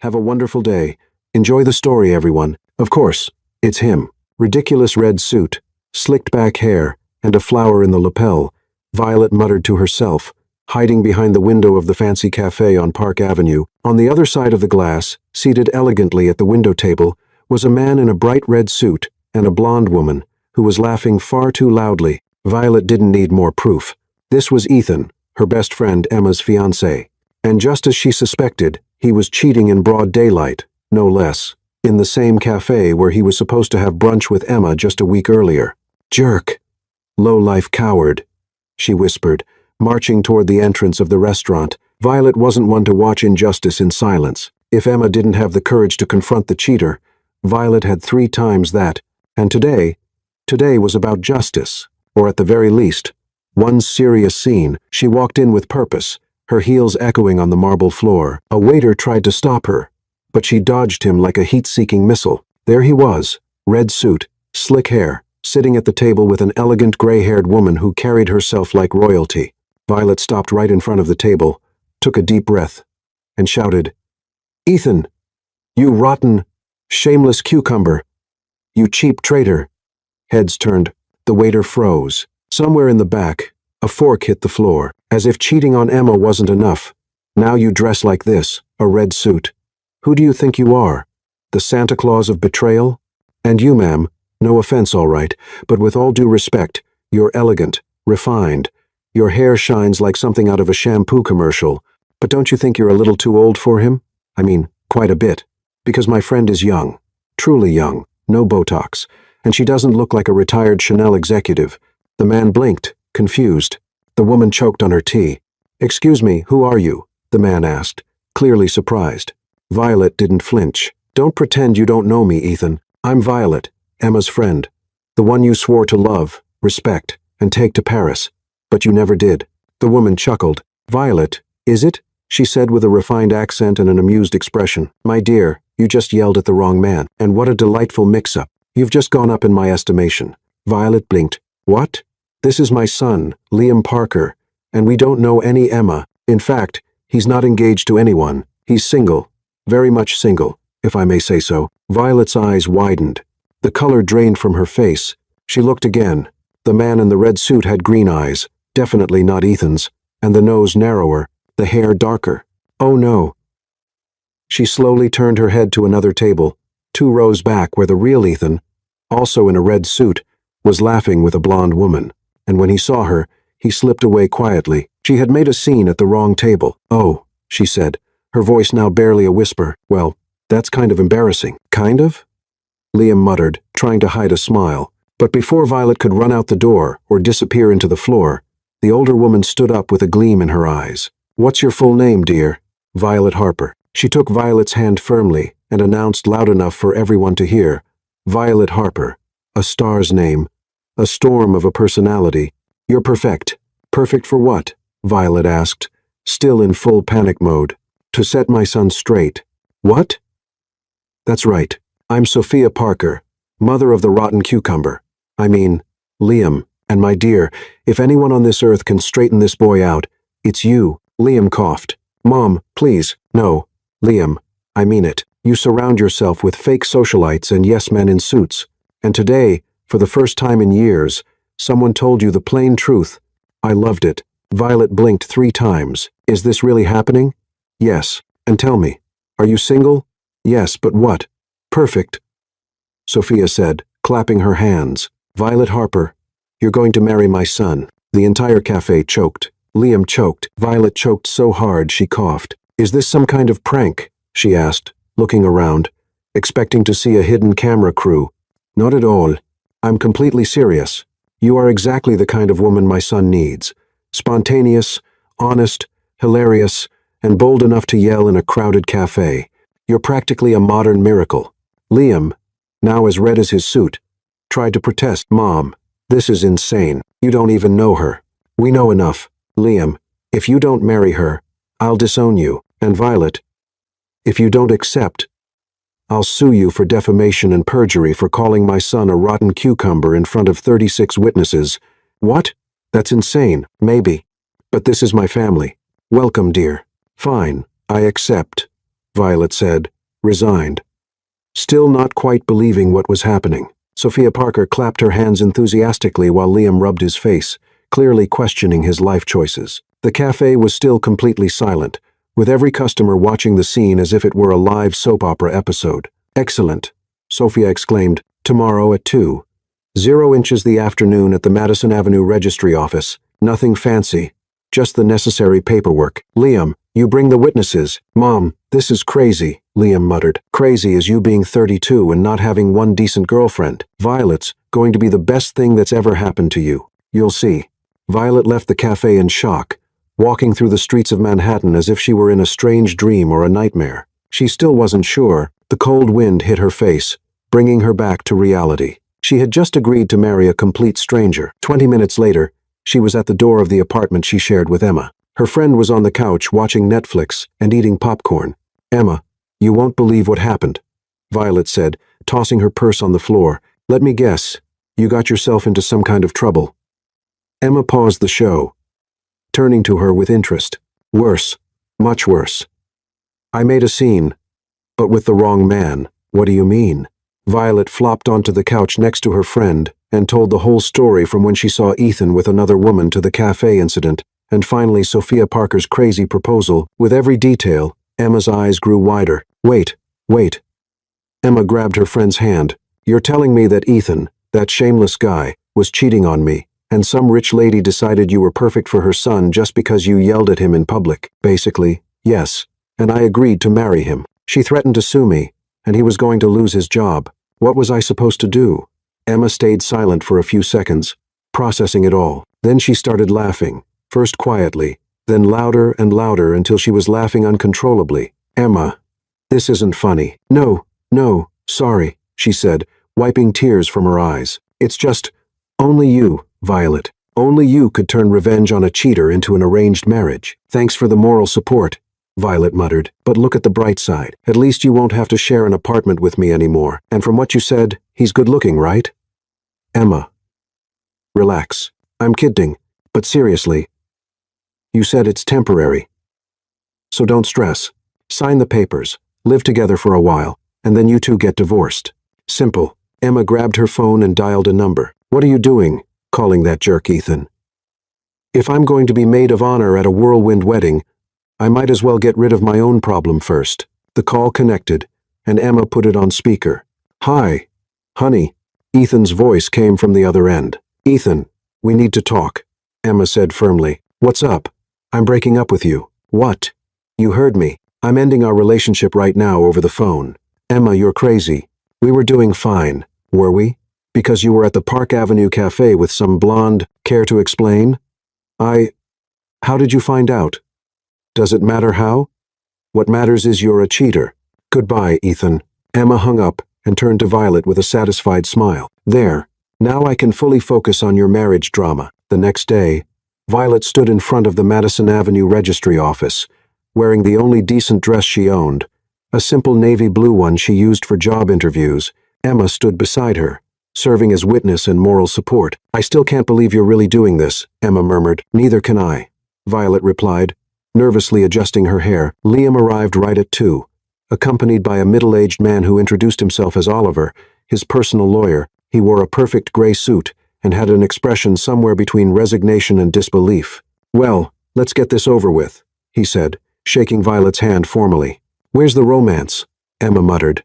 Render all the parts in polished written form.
Have a wonderful day. Enjoy the story, everyone. Of course, it's him. Ridiculous red suit, slicked back hair, and a flower in the lapel, Violet muttered to herself, hiding behind the window of the fancy cafe on Park Avenue. On the other side of the glass, seated elegantly at the window table, was a man in a bright red suit and a blonde woman who was laughing far too loudly. Violet didn't need more proof. This was Ethan, her best friend Emma's fiancé. And just as she suspected, he was cheating in broad daylight, no less, in the same cafe where he was supposed to have brunch with Emma just a week earlier. Jerk. Low-life coward, she whispered, marching toward the entrance of the restaurant. Violet wasn't one to watch injustice in silence. If Emma didn't have the courage to confront the cheater, Violet had 3 times that. And today was about justice, or at the very least, one serious scene. She walked in with purpose, her heels echoing on the marble floor. A waiter tried to stop her, but she dodged him like a heat-seeking missile. There he was, red suit, slick hair, sitting at the table with an elegant gray-haired woman who carried herself like royalty. Violet stopped right in front of the table, took a deep breath, and shouted, "Ethan, you rotten, shameless cucumber, you cheap traitor." Heads turned. The waiter froze. Somewhere in the back, a fork hit the floor, as if cheating on Emma wasn't enough. Now you dress like this, a red suit. Who do you think you are? The Santa Claus of betrayal? And you, ma'am, no offense, all right, but with all due respect, you're elegant, refined. Your hair shines like something out of a shampoo commercial. But don't you think you're a little too old for him? I mean, quite a bit. Because my friend is young. Truly young. No Botox. And she doesn't look like a retired Chanel executive. The man blinked, confused. The woman choked on her tea. "Excuse me, who are you?" the man asked, clearly surprised. Violet didn't flinch. "Don't pretend you don't know me, Ethan. I'm Violet, Emma's friend. The one you swore to love, respect, and take to Paris. But you never did." The woman chuckled. "Violet, is it?" she said with a refined accent and an amused expression. "My dear, you just yelled at the wrong man. And what a delightful mix-up. You've just gone up in my estimation." Violet blinked. "What?" "This is my son, Liam Parker, and we don't know any Emma. In fact, he's not engaged to anyone. He's single. Very much single, if I may say so." Violet's eyes widened. The color drained from her face. She looked again. The man in the red suit had green eyes, definitely not Ethan's, and the nose narrower, the hair darker. Oh no. She slowly turned her head to another table, 2 rows back where the real Ethan, also in a red suit, was laughing with a blonde woman. And when he saw her, he slipped away quietly. She had made a scene at the wrong table. "Oh," she said, her voice now barely a whisper. "Well, that's kind of embarrassing." "Kind of?" Liam muttered, trying to hide a smile. But before Violet could run out the door or disappear into the floor, the older woman stood up with a gleam in her eyes. "What's your full name, dear?" "Violet Harper." She took Violet's hand firmly and announced loud enough for everyone to hear, "Violet Harper. A star's name. A storm of a personality. You're perfect." "Perfect for what?" Violet asked, still in full panic mode. "To set my son straight." "What?" "That's right. I'm Sophia Parker, mother of the rotten cucumber. I mean, Liam, and my dear, if anyone on this earth can straighten this boy out, it's you." Liam coughed. "Mom, please." "No, Liam, I mean it. You surround yourself with fake socialites and yes-men in suits. And today, for the first time in years, someone told you the plain truth. I loved it." Violet blinked 3 times. "Is this really happening?" "Yes. And tell me, are you single?" "Yes, but what?" "Perfect," Sophia said, clapping her hands. "Violet Harper, you're going to marry my son." The entire cafe choked. Liam choked. Violet choked so hard she coughed. "Is this some kind of prank?" she asked, looking around, expecting to see a hidden camera crew. "Not at all. I'm completely serious. You are exactly the kind of woman my son needs. Spontaneous, honest, hilarious, and bold enough to yell in a crowded cafe. You're practically a modern miracle." Liam, now as red as his suit, tried to protest. "Mom, this is insane. You don't even know her." "We know enough. Liam, if you don't marry her, I'll disown you. And Violet, if you don't accept, I'll sue you for defamation and perjury for calling my son a rotten cucumber in front of 36 witnesses." "What? That's insane." "Maybe. But this is my family. Welcome, dear." "Fine, I accept. Violet said, resigned. Still not quite believing what was happening. Sophia Parker clapped her hands enthusiastically while Liam rubbed his face, clearly questioning his life choices. The cafe was still completely silent, with every customer watching the scene as if it were a live soap opera episode. Excellent, Sophia exclaimed. Tomorrow at 2:00 the afternoon at the Madison Avenue Registry Office. Nothing fancy, just the necessary paperwork. Liam, you bring the witnesses. Mom, this is crazy, Liam muttered. Crazy as you being 32 and not having one decent girlfriend. Violet's going to be the best thing that's ever happened to you. You'll see. Violet left the cafe in shock, walking through the streets of Manhattan as if she were in a strange dream or a nightmare. She still wasn't sure. The cold wind hit her face, bringing her back to reality. She had just agreed to marry a complete stranger. 20 minutes later, she was at the door of the apartment she shared with Emma. Her friend was on the couch watching Netflix and eating popcorn. Emma, you won't believe what happened, Violet said, tossing her purse on the floor. Let me guess, you got yourself into some kind of trouble. Emma paused the show, turning to her with interest. Worse, much worse. I made a scene, but with the wrong man. What do you mean? Violet flopped onto the couch next to her friend and told the whole story from when she saw Ethan with another woman to the cafe incident, and finally Sophia Parker's crazy proposal. With every detail, Emma's eyes grew wider. Wait. Emma grabbed her friend's hand. You're telling me that Ethan, that shameless guy, was cheating on me, and some rich lady decided you were perfect for her son just because you yelled at him in public? Basically, yes, and I agreed to marry him. She threatened to sue me, and he was going to lose his job. What was I supposed to do? Emma stayed silent for a few seconds, processing it all. Then she started laughing, first quietly, then louder and louder until she was laughing uncontrollably. Emma, this isn't funny. No, sorry, she said, wiping tears from her eyes. It's just, only you, Violet. Only you could turn revenge on a cheater into an arranged marriage. Thanks for the moral support, Violet muttered. But look at the bright side. At least you won't have to share an apartment with me anymore. And from what you said, he's good looking, right? Emma. Relax. I'm kidding, but seriously. You said it's temporary. So don't stress. Sign the papers, live together for a while, and then you two get divorced. Simple. Emma grabbed her phone and dialed a number. What are you doing, calling that jerk Ethan? If I'm going to be maid of honor at a whirlwind wedding, I might as well get rid of my own problem first. The call connected, and Emma put it on speaker. Hi, honey. Ethan's voice came from the other end. Ethan, we need to talk, Emma said firmly. What's up? I'm breaking up with you. What? You heard me. I'm ending our relationship right now over the phone. Emma, you're crazy. We were doing fine, were we? Because you were at the Park Avenue Cafe with some blonde. Care to explain? How did you find out? Does it matter how? What matters is you're a cheater. Goodbye, Ethan. Emma hung up and turned to Violet with a satisfied smile. There. Now I can fully focus on your marriage drama. The next day, Violet stood in front of the Madison Avenue Registry Office, wearing the only decent dress she owned, a simple navy blue one she used for job interviews. Emma stood beside her, serving as witness and moral support. I still can't believe you're really doing this, Emma murmured. Neither can I, Violet replied, nervously adjusting her hair. Liam arrived right at 2, accompanied by a middle-aged man who introduced himself as Oliver, his personal lawyer. He wore a perfect gray suit and had an expression somewhere between resignation and disbelief. Well, let's get this over with, he said, shaking Violet's hand formally. Where's the romance? Emma muttered,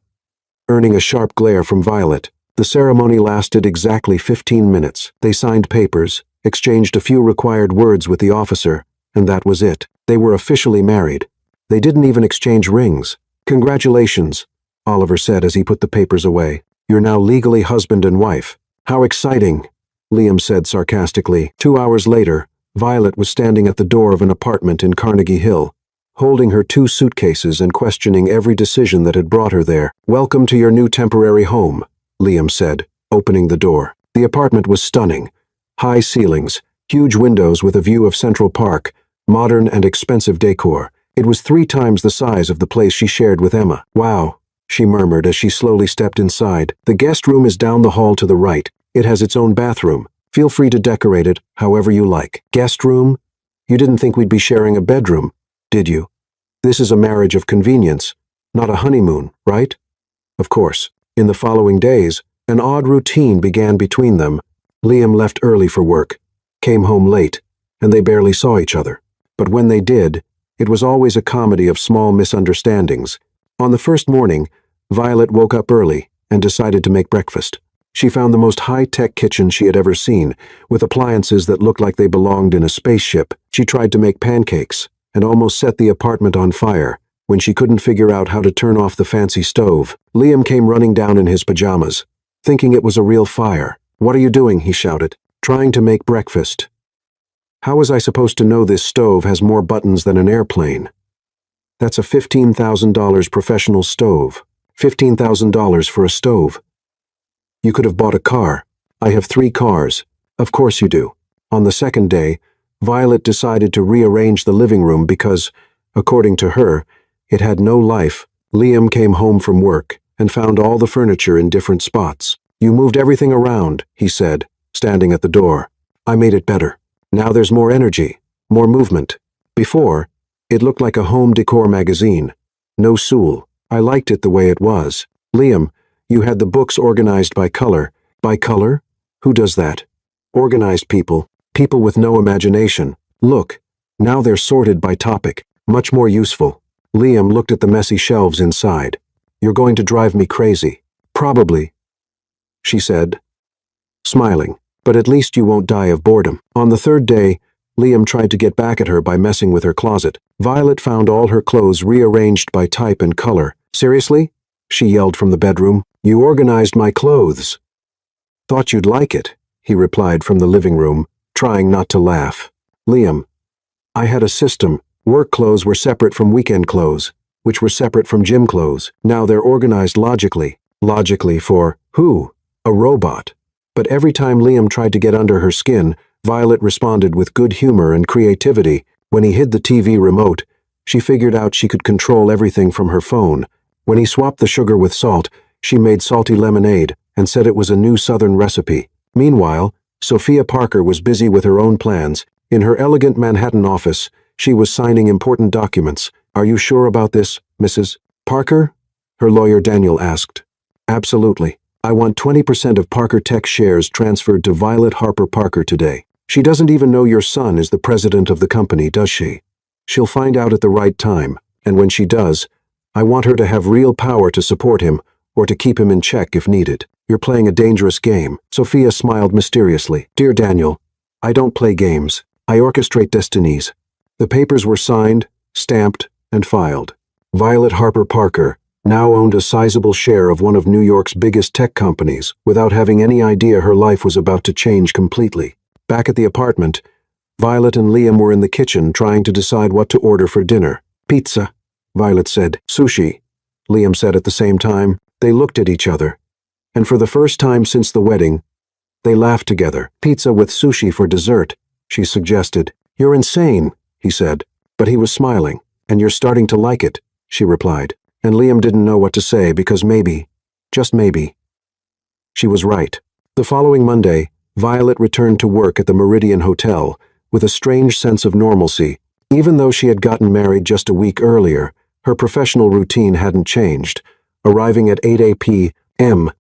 earning a sharp glare from Violet. The ceremony lasted exactly 15 minutes. They signed papers, exchanged a few required words with the officer, and that was it. They were officially married. They didn't even exchange rings. Congratulations, Oliver said as he put the papers away. You're now legally husband and wife. How exciting, Liam said sarcastically. 2 hours later, Violet was standing at the door of an apartment in Carnegie Hill, holding her 2 suitcases and questioning every decision that had brought her there. Welcome to your new temporary home, Liam said, opening the door. The apartment was stunning. High ceilings, huge windows with a view of Central Park, modern and expensive decor. It was 3 times the size of the place she shared with Emma. Wow, she murmured as she slowly stepped inside. The guest room is down the hall to the right. It has its own bathroom. Feel free to decorate it however you like. Guest room? You didn't think we'd be sharing a bedroom, did you? This is a marriage of convenience, Not a honeymoon, right? Of course. In the following days, an odd routine began between them. Liam left early for work, came home late, and they barely saw each other. But when they did, it was always a comedy of small misunderstandings. On the first morning, Violet woke up early and decided to make breakfast. She found the most high-tech kitchen she had ever seen, with appliances that looked like they belonged in a spaceship. She tried to make pancakes and almost set the apartment on fire when she couldn't figure out how to turn off the fancy stove. Liam came running down in his pajamas, thinking it was a real fire. "What are you doing?" he shouted. "Trying to make breakfast." "How was I supposed to know this stove has more buttons than an airplane?" "That's a $15,000 professional stove. $15,000 for a stove. You could have bought a car. I have 3 cars. Of course you do." On the second day, Violet decided to rearrange the living room because, according to her, it had no life. Liam came home from work and found all the furniture in different spots. "You moved everything around," he said, standing at the door. "I made it better. Now there's more energy, more movement. Before, it looked like a home decor magazine. No soul. I liked it the way it was." "Liam, you had the books organized by color." "By color? Who does that?" "Organized people. People with no imagination. Look, now they're sorted by topic. Much more useful." Liam looked at the messy shelves inside. "You're going to drive me crazy." "Probably," she said, smiling, "but at least you won't die of boredom." On the third day, Liam tried to get back at her by messing with her closet. Violet found all her clothes rearranged by type and color. "Seriously?" she yelled from the bedroom. "You organized my clothes." "Thought you'd like it," he replied from the living room, trying not to laugh. "Liam, I had a system. Work clothes were separate from weekend clothes, which were separate from gym clothes. Now they're organized logically." Logically for who? A robot. But every time Liam tried to get under her skin, Violet responded with good humor and creativity. When he hid the TV remote, she figured out she could control everything from her phone. When he swapped the sugar with salt, she made salty lemonade and said it was a new Southern recipe. Meanwhile, Sophia Parker was busy with her own plans. In her elegant Manhattan office, she was signing important documents. "Are you sure about this, Mrs. Parker?" her lawyer Daniel asked. "Absolutely. I want 20% of Parker Tech shares transferred to Violet Harper Parker today. She doesn't even know your son is the president of the company, does she? She'll find out at the right time, and when she does, I want her to have real power to support him or to keep him in check if needed." "You're playing a dangerous game." Sophia smiled mysteriously. "Dear Daniel, I don't play games. I orchestrate destinies." The papers were signed, stamped, and filed. Violet Harper Parker now owned a sizable share of one of New York's biggest tech companies without having any idea her life was about to change completely. Back at the apartment, Violet and Liam were in the kitchen trying to decide what to order for dinner. "Pizza," Violet said. "Sushi," Liam said at the same time. They looked at each other, and for the first time since the wedding, they laughed together. "Pizza with sushi for dessert," she suggested. "You're insane," he said, but he was smiling. "And you're starting to like it," she replied. And Liam didn't know what to say because maybe, just maybe, she was right. The following Monday, Violet returned to work at the Meridian Hotel with a strange sense of normalcy. Even though she had gotten married just a week earlier, her professional routine hadn't changed, arriving at 8 p.m.,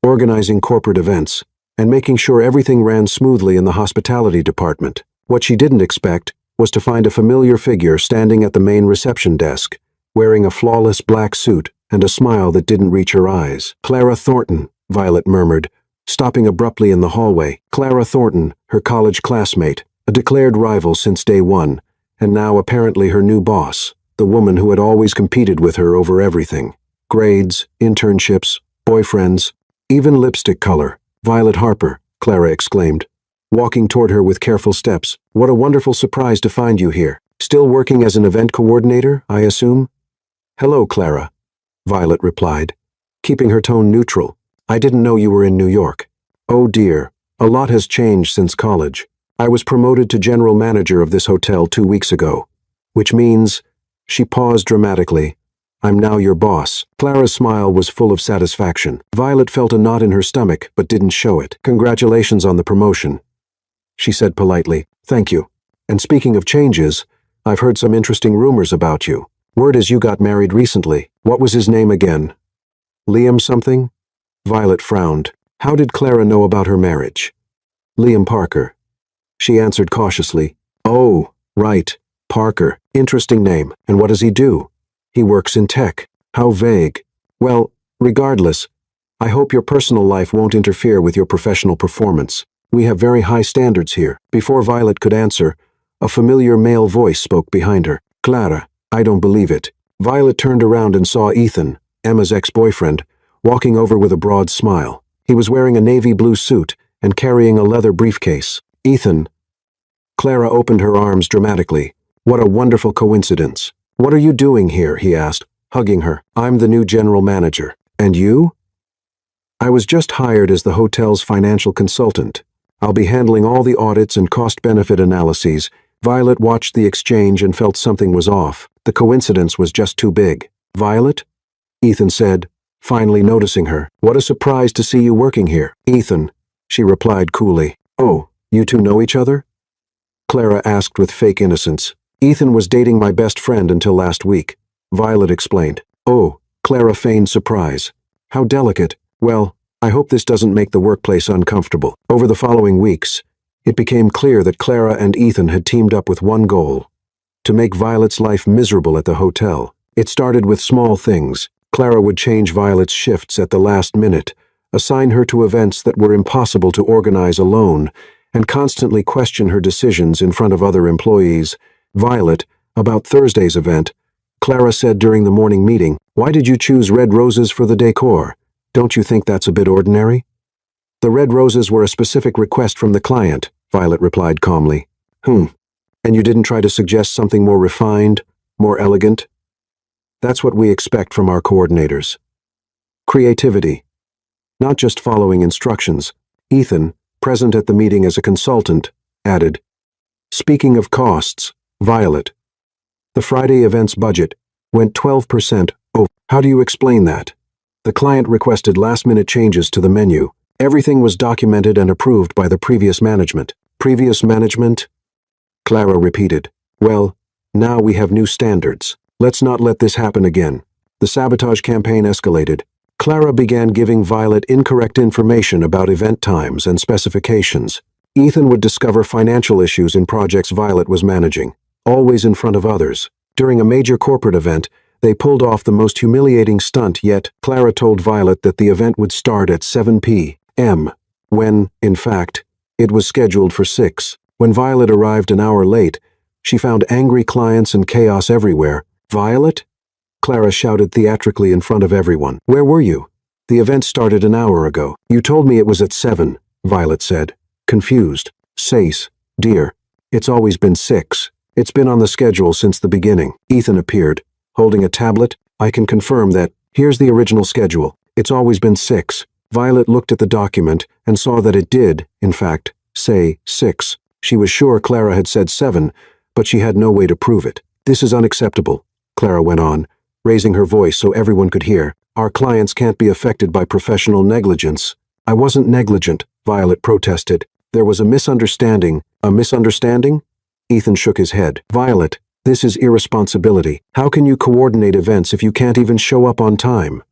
organizing corporate events, and making sure everything ran smoothly in the hospitality department. What she didn't expect was to find a familiar figure standing at the main reception desk, wearing a flawless black suit and a smile that didn't reach her eyes. "Clara Thornton," Violet murmured, stopping abruptly in the hallway. Clara Thornton, her college classmate, a declared rival since day one, and now apparently her new boss, the woman who had always competed with her over everything. Grades, internships, boyfriends, even lipstick color. "Violet Harper," Clara exclaimed, walking toward her with careful steps. "What a wonderful surprise to find you here. Still working as an event coordinator, I assume?" "Hello, Clara," Violet replied, keeping her tone neutral. "I didn't know you were in New York." "Oh dear, a lot has changed since college. I was promoted to general manager of this hotel 2 weeks ago, which means," she paused dramatically, "I'm now your boss." Clara's smile was full of satisfaction. Violet felt a knot in her stomach but didn't show it. "Congratulations on the promotion," she said politely. "Thank you. And speaking of changes, I've heard some interesting rumors about you." Word is you got married recently. What was his name again? Liam something? Violet frowned. How did Clara know about her marriage? Liam Parker. She answered cautiously. Oh, right. Parker. Interesting name. And what does he do? He works in tech. How vague. Well, regardless, I hope your personal life won't interfere with your professional performance. We have very high standards here. Before Violet could answer, a familiar male voice spoke behind her. Clara, I don't believe it. Violet turned around and saw Ethan, Emma's ex-boyfriend, walking over with a broad smile. He was wearing a navy blue suit and carrying a leather briefcase. Ethan. Clara opened her arms dramatically. What a wonderful coincidence. What are you doing here? He asked, hugging her. I'm the new general manager. And you? I was just hired as the hotel's financial consultant. I'll be handling all the audits and cost-benefit analyses. Violet watched the exchange and felt something was off. The coincidence was just too big. Violet? Ethan said, finally noticing her. What a surprise to see you working here. Ethan, she replied coolly. Oh, you two know each other? Clara asked with fake innocence. Ethan was dating my best friend until last week. Violet explained. Oh, Clara feigned surprise. How delicate. Well, I hope this doesn't make the workplace uncomfortable. Over the following weeks, it became clear that Clara and Ethan had teamed up with one goal: to make Violet's life miserable at the hotel. It started with small things. Clara would change Violet's shifts at the last minute, assign her to events that were impossible to organize alone, and constantly question her decisions in front of other employees. Violet, about Thursday's event, Clara said during the morning meeting, "Why did you choose red roses for the decor? Don't you think that's a bit ordinary?" The red roses were a specific request from the client, Violet replied calmly. And you didn't try to suggest something more refined, more elegant? That's what we expect from our coordinators. Creativity. Not just following instructions. Ethan, present at the meeting as a consultant, added, "Speaking of costs, Violet, the Friday event's budget went 12% over. How do you explain that?" The client requested last-minute changes to the menu. Everything was documented and approved by the previous management. Previous management? Clara repeated. Well, now we have new standards. Let's not let this happen again. The sabotage campaign escalated. Clara began giving Violet incorrect information about event times and specifications. Ethan would discover financial issues in projects Violet was managing, always in front of others. During a major corporate event, they pulled off the most humiliating stunt yet. Clara told Violet that the event would start at 7 p.m., when, in fact, it was scheduled for 6. When Violet arrived an hour late, she found angry clients and chaos everywhere. "Violet?" Clara shouted theatrically in front of everyone. "Where were you? The event started an hour ago." "You told me it was at 7, Violet said, confused. "Sace, dear, it's always been 6. It's been on the schedule since the beginning." Ethan appeared, holding a tablet. "I can confirm that. Here's the original schedule. It's always been 6. Violet looked at the document and saw that it did, in fact, say 6. She was sure Clara had said 7, but she had no way to prove it. "This is unacceptable," Clara went on, raising her voice so everyone could hear. "Our clients can't be affected by professional negligence." "I wasn't negligent," Violet protested. "There was a misunderstanding." "A misunderstanding?" Ethan shook his head. "Violet, this is irresponsibility. How can you coordinate events if you can't even show up on time?"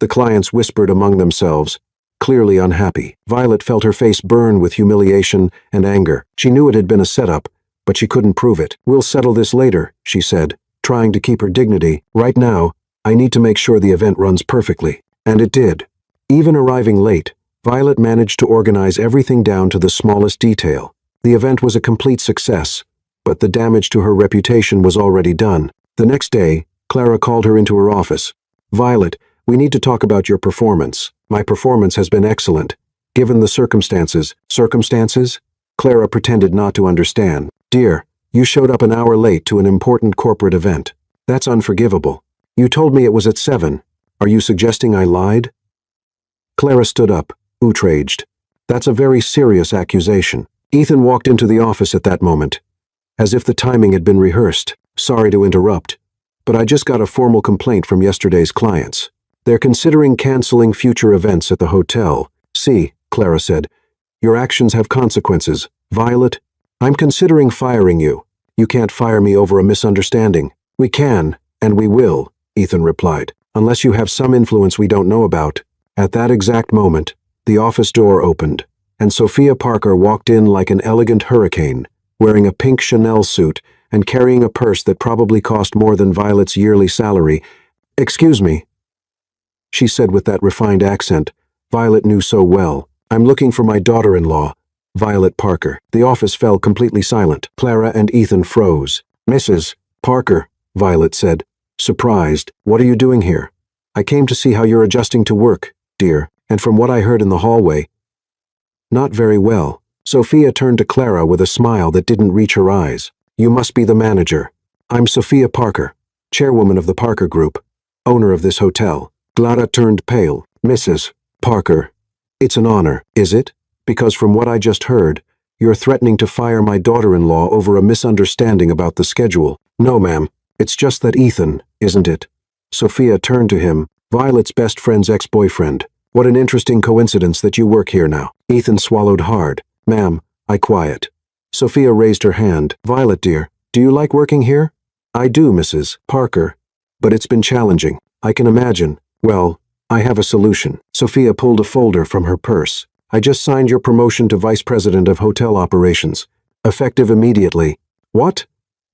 The clients whispered among themselves, clearly unhappy. Violet felt her face burn with humiliation and anger. She knew it had been a setup, but she couldn't prove it. "We'll settle this later," she said, trying to keep her dignity. "Right now, I need to make sure the event runs perfectly." And it did. Even arriving late, Violet managed to organize everything down to the smallest detail. The event was a complete success, but the damage to her reputation was already done. The next day, Clara called her into her office. "Violet, we need to talk about your performance. My performance has been excellent. Given the circumstances." "Circumstances?" Clara pretended not to understand. "Dear, you showed up an hour late to an important corporate event. That's unforgivable. You told me it was at 7. Are you suggesting I lied?" Clara stood up, outraged. "That's a very serious accusation." Ethan walked into the office at that moment, as if the timing had been rehearsed. "Sorry to interrupt, but I just got a formal complaint from yesterday's clients. They're considering canceling future events at the hotel." "See," Clara said, "your actions have consequences. Violet, I'm considering firing you. You can't fire me over a misunderstanding." "We can, And we will, Ethan replied, unless you have some influence we don't know about. At that exact moment, the office door opened, and Sophia Parker walked in like an elegant hurricane, wearing a pink Chanel suit and carrying a purse that probably cost more than Violet's yearly salary. "Excuse me," she said with that refined accent Violet knew so well. "I'm looking for my daughter-in-law, Violet Parker." The office fell completely silent. Clara and Ethan froze. "Mrs. Parker," Violet said, surprised. "What are you doing here?" "I came to see how you're adjusting to work, dear, and from what I heard in the hallway, not very well." Sophia turned to Clara with a smile that didn't reach her eyes. "You must be the manager. I'm Sophia Parker, chairwoman of the Parker Group, owner of this hotel." Clara turned pale. "Mrs. Parker, it's an honor, is it? Because from what I just heard, you're threatening to fire my daughter-in-law over a misunderstanding about the schedule." "No, ma'am. It's just that Ethan, isn't it?" Sophia turned to him. "Violet's best friend's ex-boyfriend. What an interesting coincidence that you work here now." Ethan swallowed hard. "Ma'am, I quiet." Sophia raised her hand. "Violet, dear, do you like working here?" "I do, Mrs. Parker. But it's been challenging. I can imagine. Well, I have a solution." Sophia pulled a folder from her purse. "I just signed your promotion to Vice President of Hotel Operations. Effective immediately." "What?"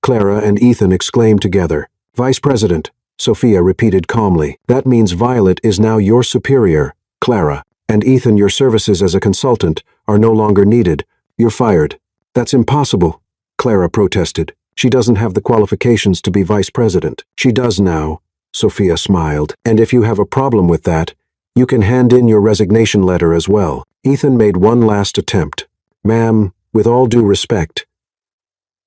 Clara and Ethan exclaimed together. "Vice President," Sophia repeated calmly. "That means Violet is now your superior, Clara, and Ethan, your services as a consultant are no longer needed. You're fired." "That's impossible," Clara protested. "She doesn't have the qualifications to be vice president." "She does now," Sophia smiled. "And if you have a problem with that, you can hand in your resignation letter as well." Ethan made one last attempt. "Ma'am, with all due respect,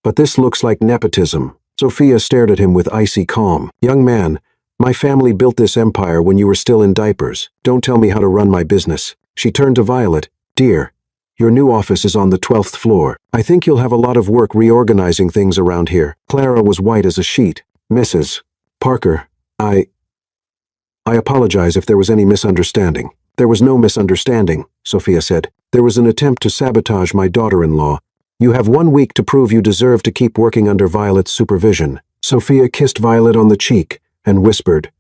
but this looks like nepotism." Sophia stared at him with icy calm. "Young man, my family built this empire when you were still in diapers. Don't tell me how to run my business." She turned to Violet. "Dear, your new office is on the 12th floor. I think you'll have a lot of work reorganizing things around here." Clara was white as a sheet. "Mrs. Parker, I apologize if there was any misunderstanding." "There was no misunderstanding," Sophia said. "There was an attempt to sabotage my daughter-in-law. You have 1 week to prove you deserve to keep working under Violet's supervision." Sophia kissed Violet on the cheek and whispered,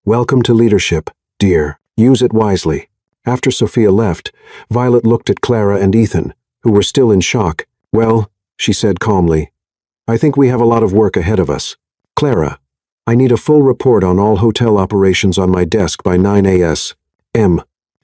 "Welcome to leadership, dear. Use it wisely." After Sophia left, Violet looked at Clara and Ethan, who were still in shock. "Well," she said calmly, "I think we have a lot of work ahead of us. Clara, I need a full report on all hotel operations on my desk by 9 a.m.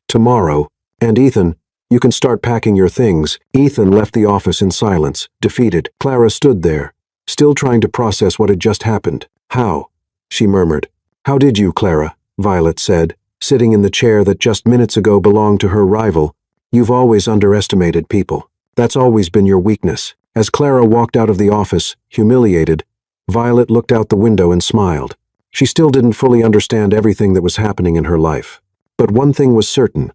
tomorrow. And Ethan, you can start packing your things." Ethan left the office in silence, defeated. Clara stood there, still trying to process what had just happened. "How?" she murmured. "How did you, Clara?" Violet said, sitting in the chair that just minutes ago belonged to her rival. "You've always underestimated people. That's always been your weakness." As Clara walked out of the office, humiliated, Violet looked out the window and smiled. She still didn't fully understand everything that was happening in her life. But one thing was certain.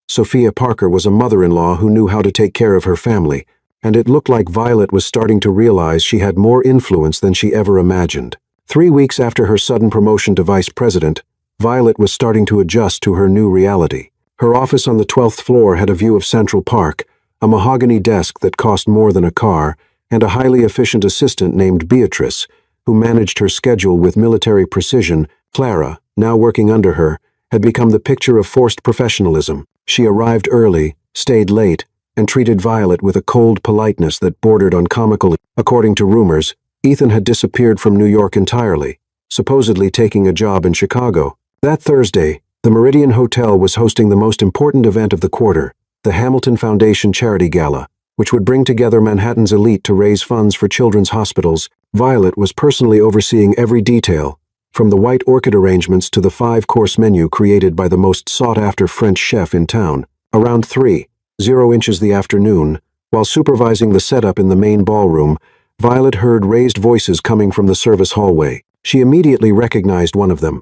Sophia Parker was a mother-in-law who knew how to take care of her family, and it looked like Violet was starting to realize she had more influence than she ever imagined. 3 weeks after her sudden promotion to vice president, Violet was starting to adjust to her new reality. Her office on the 12th floor had a view of Central Park, a mahogany desk that cost more than a car, and a highly efficient assistant named Beatrice, who managed her schedule with military precision. Clara, now working under her, had become the picture of forced professionalism. She arrived early, stayed late, and treated Violet with a cold politeness that bordered on comical. According to rumors, Ethan had disappeared from New York entirely, supposedly taking a job in Chicago. That Thursday, the Meridian Hotel was hosting the most important event of the quarter, the Hamilton Foundation Charity Gala, which would bring together Manhattan's elite to raise funds for children's hospitals. Violet was personally overseeing every detail, from the white orchid arrangements to the 5-course menu created by the most sought-after French chef in town. Around 3:00 the afternoon, while supervising the setup in the main ballroom, Violet heard raised voices coming from the service hallway. She immediately recognized one of them,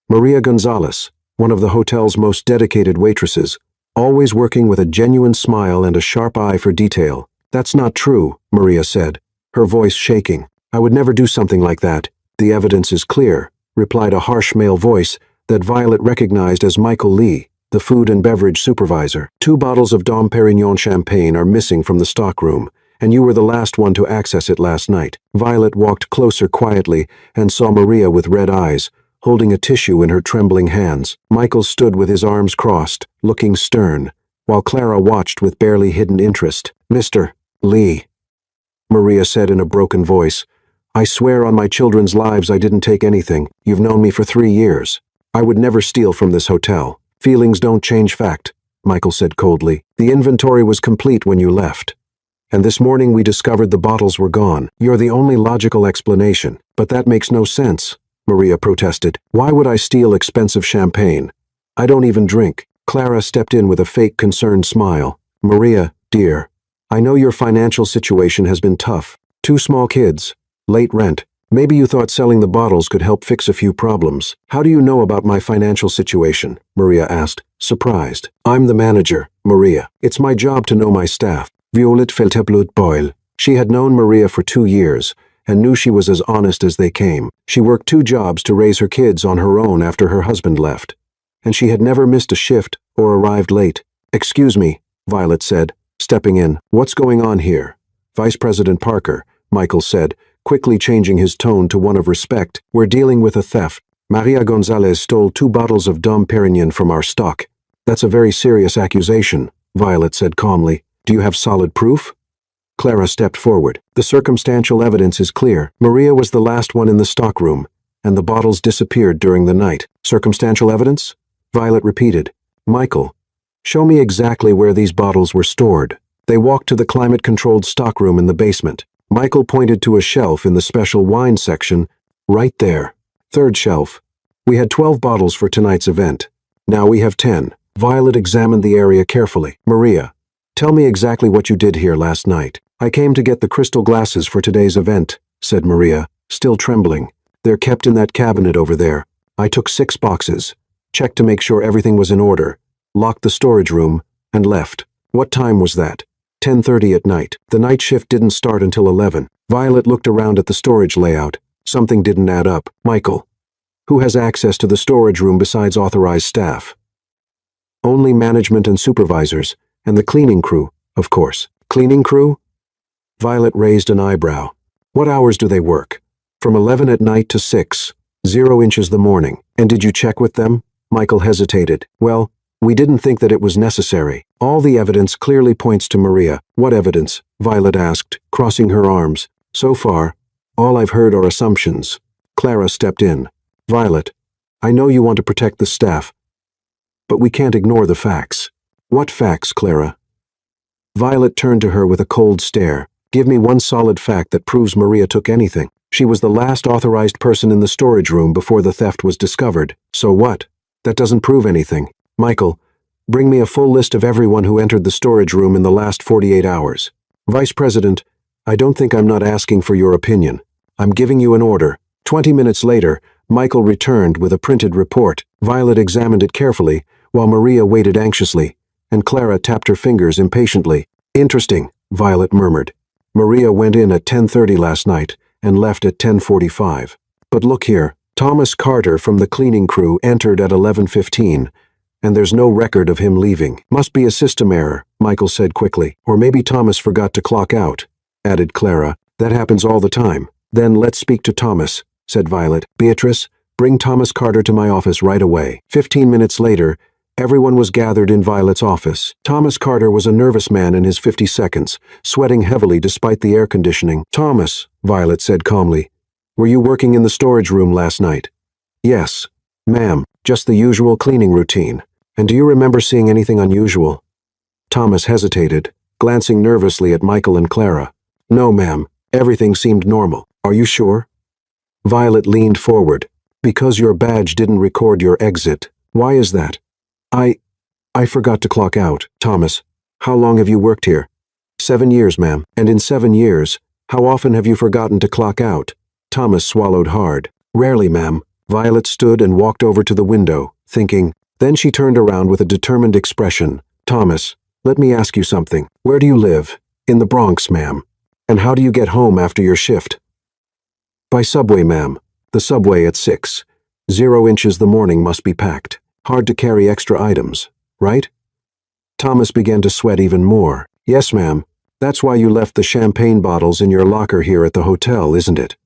Maria Gonzalez, one of the hotel's most dedicated waitresses, always working with a genuine smile and a sharp eye for detail. "That's not true," Maria said, her voice shaking. "I would never do something like that." "The evidence is clear," replied a harsh male voice that Violet recognized as Michael Lee, the food and beverage supervisor. "2 bottles of Dom Perignon champagne are missing from the stockroom, and you were the last one to access it last night. Violet walked closer quietly and saw Maria with red eyes, holding a tissue in her trembling hands. Michael stood with his arms crossed, looking stern, while Clara watched with barely hidden interest. "Mr. Lee," Maria said in a broken voice, "I swear on my children's lives I didn't take anything. You've known me for 3 years. I would never steal from this hotel." "Feelings don't change fact," Michael said coldly. "The inventory was complete when you left. And this morning we discovered the bottles were gone. You're the only logical explanation." "But that makes no sense," Maria protested. "Why would I steal expensive champagne? I don't even drink." Clara stepped in with a fake concerned smile. "Maria, dear, I know your financial situation has been tough. 2 small kids, late rent. Maybe you thought selling the bottles could help fix a few problems." "How do you know about my financial situation?" Maria asked, surprised. "I'm the manager, Maria. It's my job to know my staff." Violet felt her blood boil. She had known Maria for 2 years and knew she was as honest as they came. She worked 2 jobs to raise her kids on her own after her husband left, and she had never missed a shift or arrived late. "Excuse me," Violet said, stepping in. "What's going on here?" "Vice President Parker," Michael said, quickly changing his tone to one of respect. "We're dealing with a theft. Maria Gonzalez stole 2 bottles of Dom Perignon from our stock." "That's a very serious accusation," Violet said calmly. "Do you have solid proof?" Clara stepped forward. "The circumstantial evidence is clear. Maria was the last one in the stockroom, and the bottles disappeared during the night." "Circumstantial evidence?" Violet repeated. "Michael, show me exactly where these bottles were stored." They walked to the climate-controlled stockroom in the basement. Michael pointed to a shelf in the special wine section, right there. "Third shelf. We had 12 bottles for tonight's event. Now we have 10. Violet examined the area carefully. "Maria, tell me exactly what you did here last night." "I came to get the crystal glasses for today's event," said Maria, still trembling. "They're kept in that cabinet over there. I took 6 boxes, checked to make sure everything was in order, locked the storage room, and left." "What time was that?" 10:30 at night. "The night shift didn't start until 11. Violet looked around at the storage layout. Something didn't add up. "Michael, who has access to the storage room besides authorized staff?" "Only management and supervisors, and the cleaning crew, of course." "Cleaning crew?" Violet raised an eyebrow. "What hours do they work?" "From 11 at night to 6, 0 inches the morning." "And did you check with them?" Michael hesitated. "Well, we didn't think that it was necessary. All the evidence clearly points to Maria." "What evidence?" Violet asked, crossing her arms. "So far, all I've heard are assumptions." Clara stepped in. "Violet, I know you want to protect the staff, but we can't ignore the facts." "What facts, Clara?" Violet turned to her with a cold stare. "Give me one solid fact that proves Maria took anything." "She was the last authorized person in the storage room before the theft was discovered." "So what? That doesn't prove anything." "Michael, bring me a full list of everyone who entered the storage room in the last 48 hours. "Vice President, I don't think I'm not asking for your opinion. I'm giving you an order." 20 minutes later, Michael returned with a printed report. Violet examined it carefully, while Maria waited anxiously, and Clara tapped her fingers impatiently. "Interesting," Violet murmured. "Maria went in at 10:30 last night and left at 10:45. But look here, Thomas Carter from the cleaning crew entered at 11:15, and there's no record of him leaving." "Must be a system error," Michael said quickly. "Or maybe Thomas forgot to clock out," added Clara. "That happens all the time." "Then let's speak to Thomas," said Violet. "Beatrice, bring Thomas Carter to my office right away." 15 minutes later, everyone was gathered in Violet's office. Thomas Carter was a nervous man in his 52nds, sweating heavily despite the air conditioning. "Thomas," Violet said calmly, "were you working in the storage room last night?" "Yes, ma'am, just the usual cleaning routine." "And do you remember seeing anything unusual?" Thomas hesitated, glancing nervously at Michael and Clara. "No, ma'am, everything seemed normal." "Are you sure?" Violet leaned forward. "Because your badge didn't record your exit." "Why is that?" I forgot to clock out." "Thomas, how long have you worked here?" 7 years, ma'am. "And in 7 years, how often have you forgotten to clock out?" Thomas swallowed hard. "Rarely, ma'am." Violet stood and walked over to the window, thinking. Then she turned around with a determined expression. "Thomas, let me ask you something. Where do you live?" "In the Bronx, ma'am." "And how do you get home after your shift?" "By subway, ma'am. The subway at 6. 0 inches the morning must be packed. Hard to carry extra items, right?" Thomas began to sweat even more. "Yes, ma'am. That's why you left the champagne bottles in your locker here at the hotel, isn't it?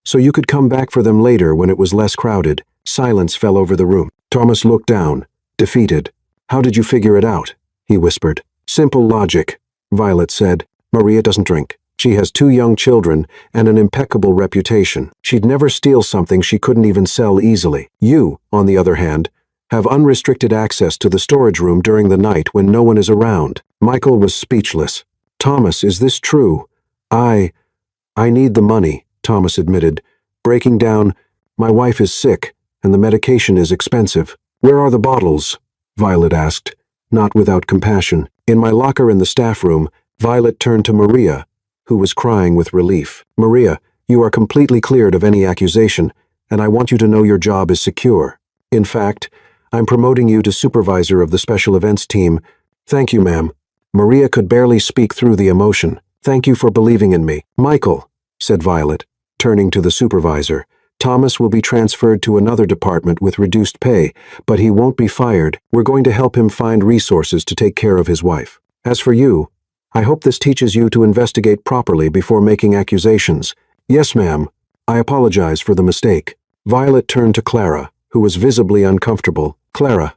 So you could come back for them later when it was less crowded. Silence fell over the room. Thomas looked down, defeated. How did you figure it out? He whispered. Simple logic, Violet said. Maria doesn't drink. She has 2 young children and an impeccable reputation. She'd never steal something she couldn't even sell easily. You, on the other hand, have unrestricted access to the storage room during the night when no one is around. Michael was speechless. Thomas, is this true? I need the money, Thomas admitted, breaking down. My wife is sick, and the medication is expensive. Where are the bottles? Violet asked, not without compassion. In my locker in the staff room. Violet turned to Maria, who was crying with relief. Maria, you are completely cleared of any accusation, and I want you to know your job is secure. In fact, I'm promoting you to supervisor of the special events team. Thank you, ma'am. Maria could barely speak through the emotion. Thank you for believing in me. Michael, said Violet, turning to the supervisor. Thomas will be transferred to another department with reduced pay, but he won't be fired. We're going to help him find resources to take care of his wife. As for you, I hope this teaches you to investigate properly before making accusations. Yes, ma'am. I apologize for the mistake. Violet turned to Clara, who was visibly uncomfortable. Clara,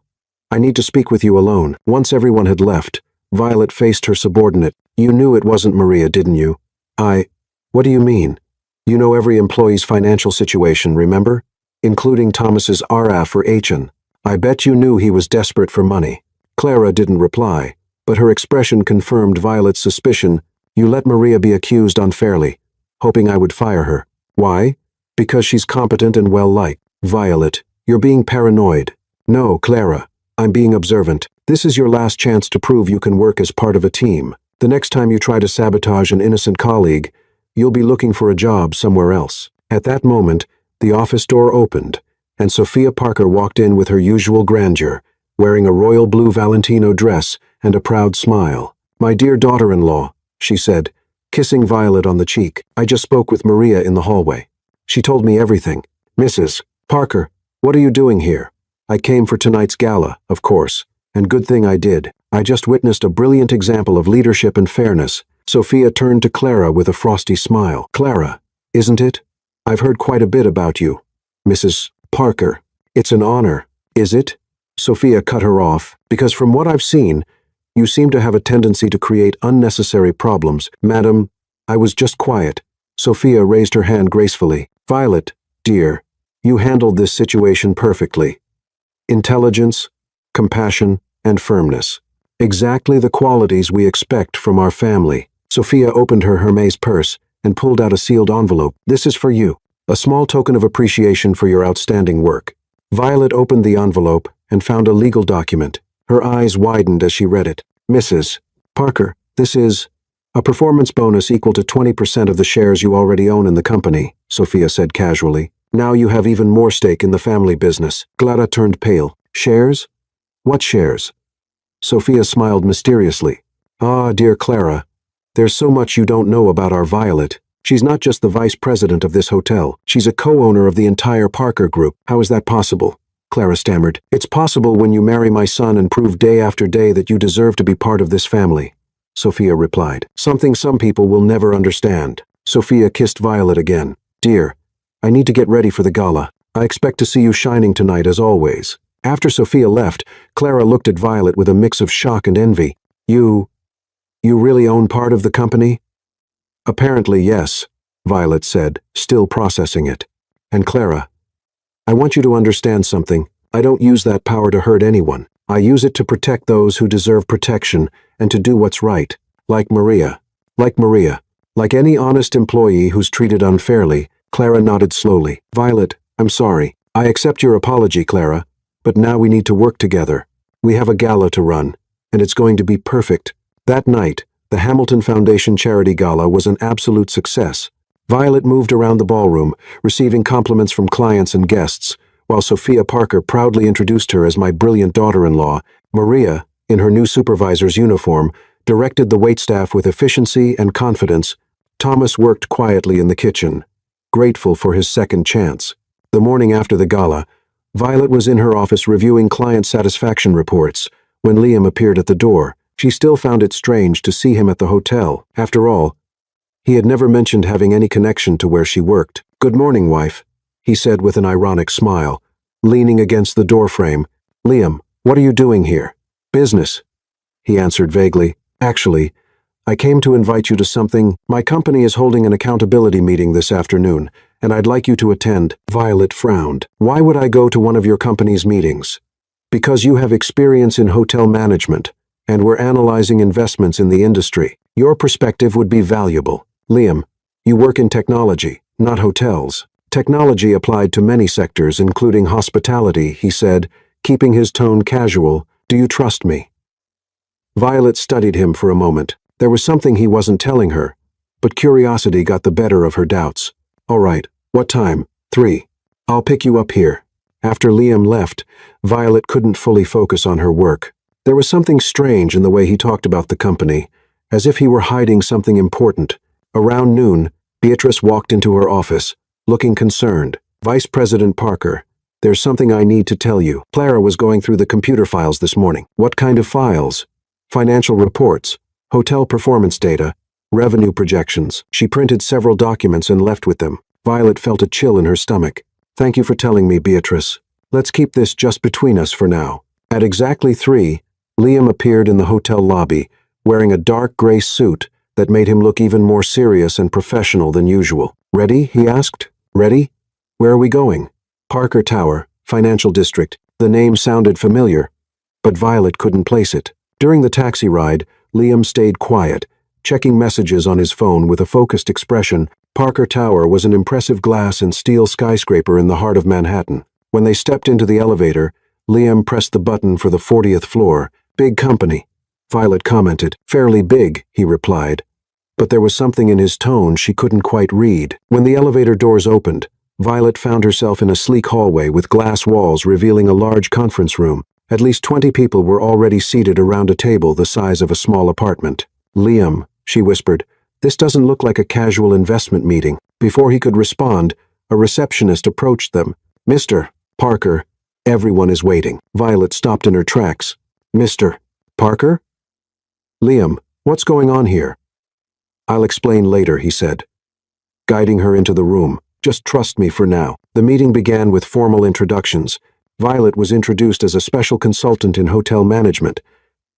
I need to speak with you alone. Once everyone had left, Violet faced her subordinate. You knew it wasn't Maria, didn't you? What do you mean? You know every employee's financial situation, remember? Including Thomas's RAF or HN. I bet you knew he was desperate for money. Clara didn't reply, but her expression confirmed Violet's suspicion. You let Maria be accused unfairly, hoping I would fire her. Why? Because she's competent and well-liked. Violet, you're being paranoid. No, Clara, I'm being observant. This is your last chance to prove you can work as part of a team. The next time you try to sabotage an innocent colleague, you'll be looking for a job somewhere else. At that moment, the office door opened, and Sophia Parker walked in with her usual grandeur, wearing a royal blue Valentino dress and a proud smile. My dear daughter-in-law, she said, kissing Violet on the cheek. I just spoke with Maria in the hallway. She told me everything. Mrs. Parker, what are you doing here? I came for tonight's gala, of course, and good thing I did. I just witnessed a brilliant example of leadership and fairness. Sophia turned to Clara with a frosty smile. Clara, isn't it? I've heard quite a bit about you. Mrs. Parker, it's an honor, is it? Sophia cut her off, because from what I've seen, you seem to have a tendency to create unnecessary problems. Madam, I was just quiet. Sophia raised her hand gracefully. Violet, dear, you handled this situation perfectly. Intelligence, compassion, and firmness. Exactly the qualities we expect from our family. Sophia opened her Hermes purse and pulled out a sealed envelope. This is for you, a small token of appreciation for your outstanding work. Violet opened the envelope and found a legal document. Her eyes widened as she read it. Mrs. Parker, this is a performance bonus equal to 20% of the shares you already own in the company, Sophia said casually. Now you have even more stake in the family business. Clara turned pale. Shares? What shares? Sophia smiled mysteriously. Ah, dear Clara, there's so much you don't know about our Violet. She's not just the vice president of this hotel. She's a co-owner of the entire Parker Group. How is that possible? Clara stammered. It's possible when you marry my son and prove day after day that you deserve to be part of this family, Sophia replied. Something some people will never understand. Sophia kissed Violet again. Dear, I need to get ready for the gala. I expect to see you shining tonight as always. After Sophia left, Clara looked at Violet with a mix of shock and envy. You really own part of the company? Apparently, yes, Violet said, still processing it. And Clara, I want you to understand something. I don't use that power to hurt anyone. I use it to protect those who deserve protection and to do what's right. Like Maria. Like any honest employee who's treated unfairly. Clara nodded slowly. Violet, I'm sorry. I accept your apology, Clara, but now we need to work together. We have a gala to run, and it's going to be perfect. That night, the Hamilton Foundation Charity Gala was an absolute success. Violet moved around the ballroom, receiving compliments from clients and guests, while Sophia Parker proudly introduced her as my brilliant daughter-in-law. Maria, in her new supervisor's uniform, directed the waitstaff with efficiency and confidence. Thomas worked quietly in the kitchen, grateful for his second chance. The morning after the gala, Violet was in her office reviewing client satisfaction reports when Liam appeared at the door. She still found it strange to see him at the hotel. After all, he had never mentioned having any connection to where she worked. "Good morning, wife," he said with an ironic smile, leaning against the doorframe. "Liam, what are you doing here?" "Business," he answered vaguely. "Actually, I came to invite you to something. My company is holding an accountability meeting this afternoon, and I'd like you to attend." Violet frowned. "Why would I go to one of your company's meetings?" "Because you have experience in hotel management, and we're analyzing investments in the industry. Your perspective would be valuable. Liam, you work in technology, not hotels." "Technology applied to many sectors, including hospitality," he said, keeping his tone casual. "Do you trust me?" Violet studied him for a moment. There was something he wasn't telling her, but curiosity got the better of her doubts. "All right, what time?" 3. "I'll pick you up here." After Liam left, Violet couldn't fully focus on her work. There was something strange in the way he talked about the company, as if he were hiding something important. Around noon, Beatrice walked into her office, looking concerned. "Vice President Parker, there's something I need to tell you. Clara was going through the computer files this morning." "What kind of files?" "Financial reports, hotel performance data, revenue projections." She printed several documents and left with them. Violet felt a chill in her stomach. "Thank you for telling me, Beatrice. Let's keep this just between us for now." At exactly 3, Liam appeared in the hotel lobby, wearing a dark gray suit that made him look even more serious and professional than usual. "Ready?" he asked. "Ready? Where are we going?" "Parker Tower, Financial District." The name sounded familiar, but Violet couldn't place it. During the taxi ride, Liam stayed quiet, checking messages on his phone with a focused expression. Parker Tower was an impressive glass and steel skyscraper in the heart of Manhattan. When they stepped into the elevator, Liam pressed the button for the 40th floor. "Big company," Violet commented. "Fairly big," he replied, but there was something in his tone she couldn't quite read. When the elevator doors opened, Violet found herself in a sleek hallway with glass walls revealing a large conference room. At least 20 people were already seated around a table the size of a small apartment. "Liam," she whispered, "this doesn't look like a casual investment meeting." Before he could respond, a receptionist approached them. "Mr. Parker, everyone is waiting." Violet stopped in her tracks. "Mr. Parker?" "Liam, what's going on here?" "I'll explain later," he said, guiding her into the room. "Just trust me for now." The meeting began with formal introductions. Violet was introduced as a special consultant in hotel management,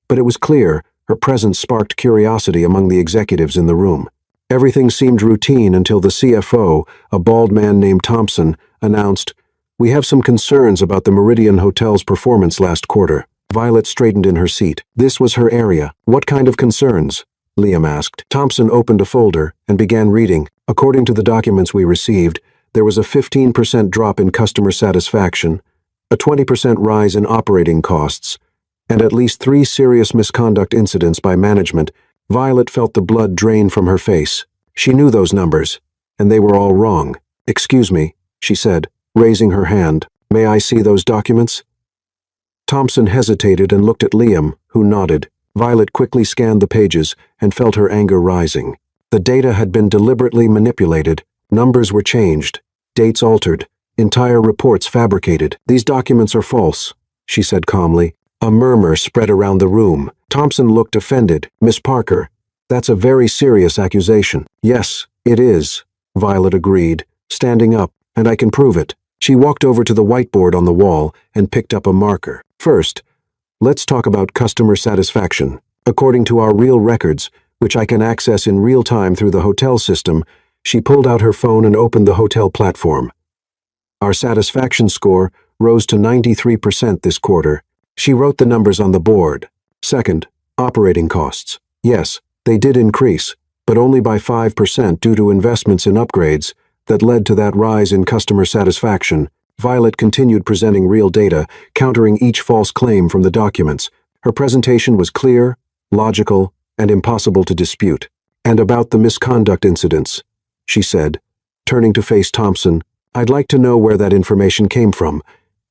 but it was clear her presence sparked curiosity among the executives in the room. Everything seemed routine until the CFO, a bald man named Thompson, announced, "We have some concerns about the Meridian Hotel's performance last quarter." Violet straightened in her seat. This was her area. "What kind of concerns?" Liam asked. Thompson opened a folder and began reading. "According to the documents we received, there was a 15% drop in customer satisfaction, a 20% rise in operating costs, and at least 3 serious misconduct incidents by management." Violet felt the blood drain from her face. She knew those numbers, and they were all wrong. "Excuse me," she said, raising her hand. "May I see those documents?" Thompson hesitated and looked at Liam, who nodded. Violet quickly scanned the pages and felt her anger rising. The data had been deliberately manipulated. Numbers were changed, dates altered, entire reports fabricated. "These documents are false," she said calmly. A murmur spread around the room. Thompson looked offended. "Miss Parker, that's a very serious accusation." "Yes, it is," Violet agreed, standing up, "and I can prove it." She walked over to the whiteboard on the wall and picked up a marker. "First, let's talk about customer satisfaction. According to our real records, which I can access in real time through the hotel system," she pulled out her phone and opened the hotel platform. "Our satisfaction score rose to 93% this quarter." She wrote the numbers on the board. "Second, operating costs. Yes, they did increase, but only by 5% due to investments in upgrades that led to that rise in customer satisfaction." Violet continued presenting real data, countering each false claim from the documents. Her presentation was clear, logical, and impossible to dispute. "And about the misconduct incidents," she said, turning to face Thompson, "I'd like to know where that information came from,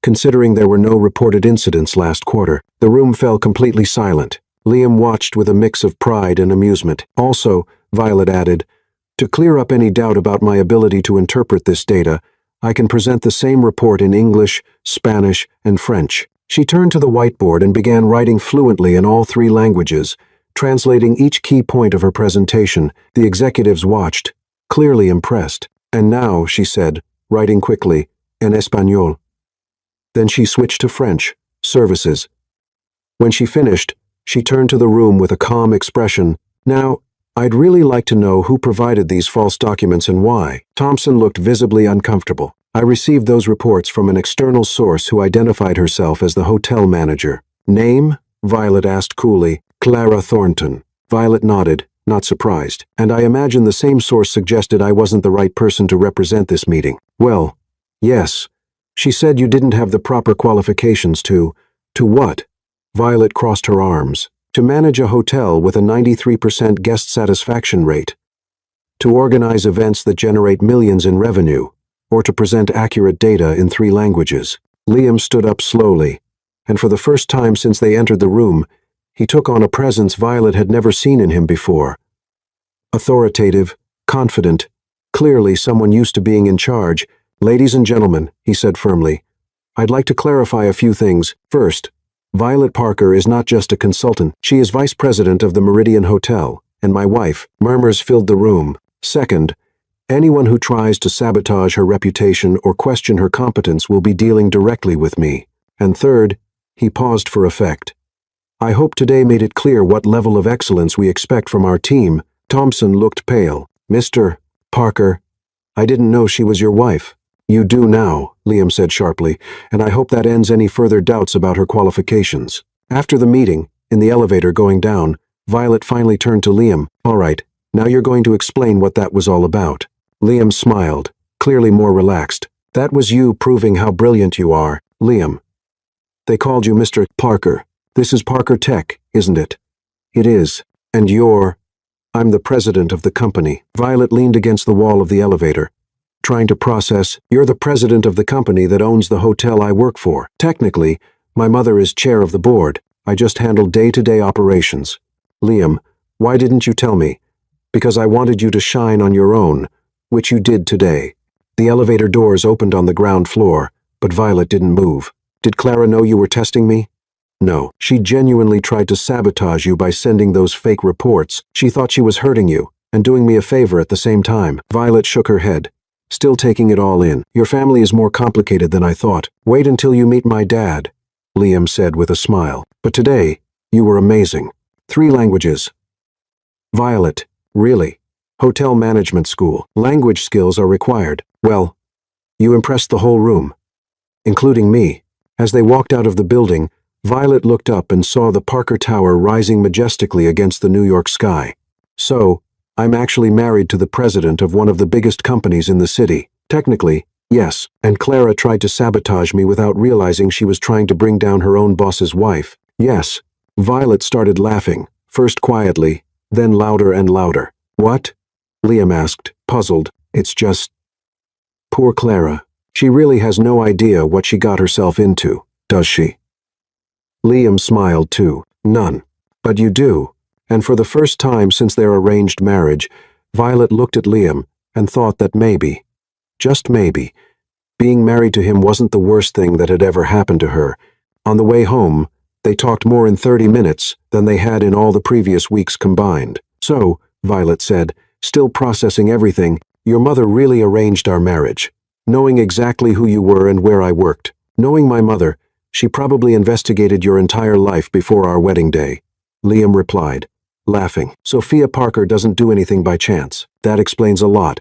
considering there were no reported incidents last quarter." The room fell completely silent. Liam watched with a mix of pride and amusement. "Also," Violet added, "to clear up any doubt about my ability to interpret this data, I can present the same report in English, Spanish, and French." She turned to the whiteboard and began writing fluently in all three languages, translating each key point of her presentation. The executives watched, clearly impressed. "And now," she said, writing quickly, "en español." Then she switched to French, services. When she finished, she turned to the room with a calm expression. "Now, I'd really like to know who provided these false documents and why." Thompson looked visibly uncomfortable. "I received those reports from an external source who identified herself as the hotel manager." "Name?" Violet asked coolly. "Clara Thornton." Violet nodded, not surprised. "And I imagine the same source suggested I wasn't the right person to represent this meeting." "Well, yes. She said you didn't have the proper qualifications to..." "To what?" Violet crossed her arms. "To manage a hotel with a 93% guest satisfaction rate. To organize events that generate millions in revenue. Or to present accurate data in 3 languages." Liam stood up slowly, and for the first time since they entered the room, he took on a presence Violet had never seen in him before. Authoritative, confident, clearly someone used to being in charge. "Ladies and gentlemen," he said firmly, "I'd like to clarify a few things. First, Violet Parker is not just a consultant. She is vice president of the Meridian Hotel, and my wife." Murmurs filled the room. "Second, anyone who tries to sabotage her reputation or question her competence will be dealing directly with me. And third," he paused for effect, "I hope today made it clear what level of excellence we expect from our team." Thompson looked pale. "Mr. Parker, I didn't know she was your wife." "You do now," Liam said sharply, "and I hope that ends any further doubts about her qualifications." After the meeting, in the elevator going down, Violet finally turned to Liam. "All right, now you're going to explain what that was all about." Liam smiled, clearly more relaxed. "That was you proving how brilliant you are, Liam. They called you Mr. Parker. This is Parker Tech, isn't it?" "It is. And I'm the president of the company." Violet leaned against the wall of the elevator, trying to process. "You're the president of the company that owns the hotel I work for. Technically, my mother is chair of the board. I just handle day-to-day operations." "Liam, why didn't you tell me?" "Because I wanted you to shine on your own, which you did today." The elevator doors opened on the ground floor, but Violet didn't move. "Did Clara know you were testing me?" "No. She genuinely tried to sabotage you by sending those fake reports. She thought she was hurting you, and doing me a favor at the same time." Violet shook her head, still taking it all in. "Your family is more complicated than I thought. Wait until you meet my dad," Liam said with a smile. "But today, you were amazing. 3 languages." "Violet, really? Hotel management school. Language skills are required." "Well, you impressed the whole room, including me." As they walked out of the building, Violet looked up and saw the Parker Tower rising majestically against the New York sky. "So, I'm actually married to the president of one of the biggest companies in the city." "Technically, yes. And Clara tried to sabotage me without realizing she was trying to bring down her own boss's wife." "Yes." Violet started laughing, first quietly, then louder and louder. "What?" Liam asked, puzzled. "It's just... poor Clara. She really has no idea what she got herself into, does she?" Liam smiled too. "None. But you do." And for the first time since their arranged marriage, Violet looked at Liam and thought that maybe, just maybe, being married to him wasn't the worst thing that had ever happened to her. On the way home, they talked more in 30 minutes than they had in all the previous weeks combined. "So," Violet said, still processing everything, "your mother really arranged our marriage, knowing exactly who you were and where I worked. Knowing my mother, she probably investigated your entire life before our wedding day." Liam replied, laughing. "Sophia Parker doesn't do anything by chance. That explains a lot.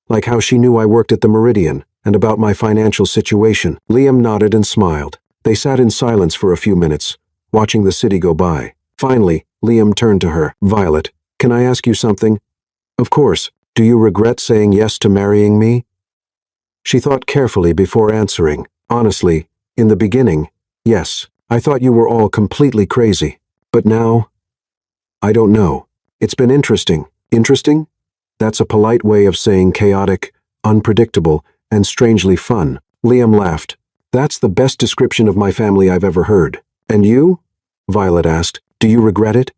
Like how she knew I worked at the Meridian, and about my financial situation." Liam nodded and smiled. They sat in silence for a few minutes, watching the city go by. Finally, Liam turned to her. "Violet, can I ask you something?" "Of course. Do you regret saying yes to marrying me?" She thought carefully before answering. "Honestly, in the beginning, yes. I thought you were all completely crazy. But now, I don't know. It's been interesting." "Interesting?" That's a polite way of saying chaotic, unpredictable, and strangely fun. Liam laughed. "That's the best description of my family I've ever heard." "And you?" Violet asked. "Do you regret it?"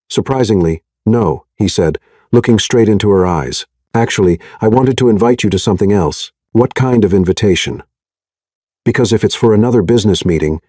"Surprisingly, no," he said, looking straight into her eyes. "Actually, I wanted to invite you to something else." "What kind of invitation?" "Because if it's for another business meeting,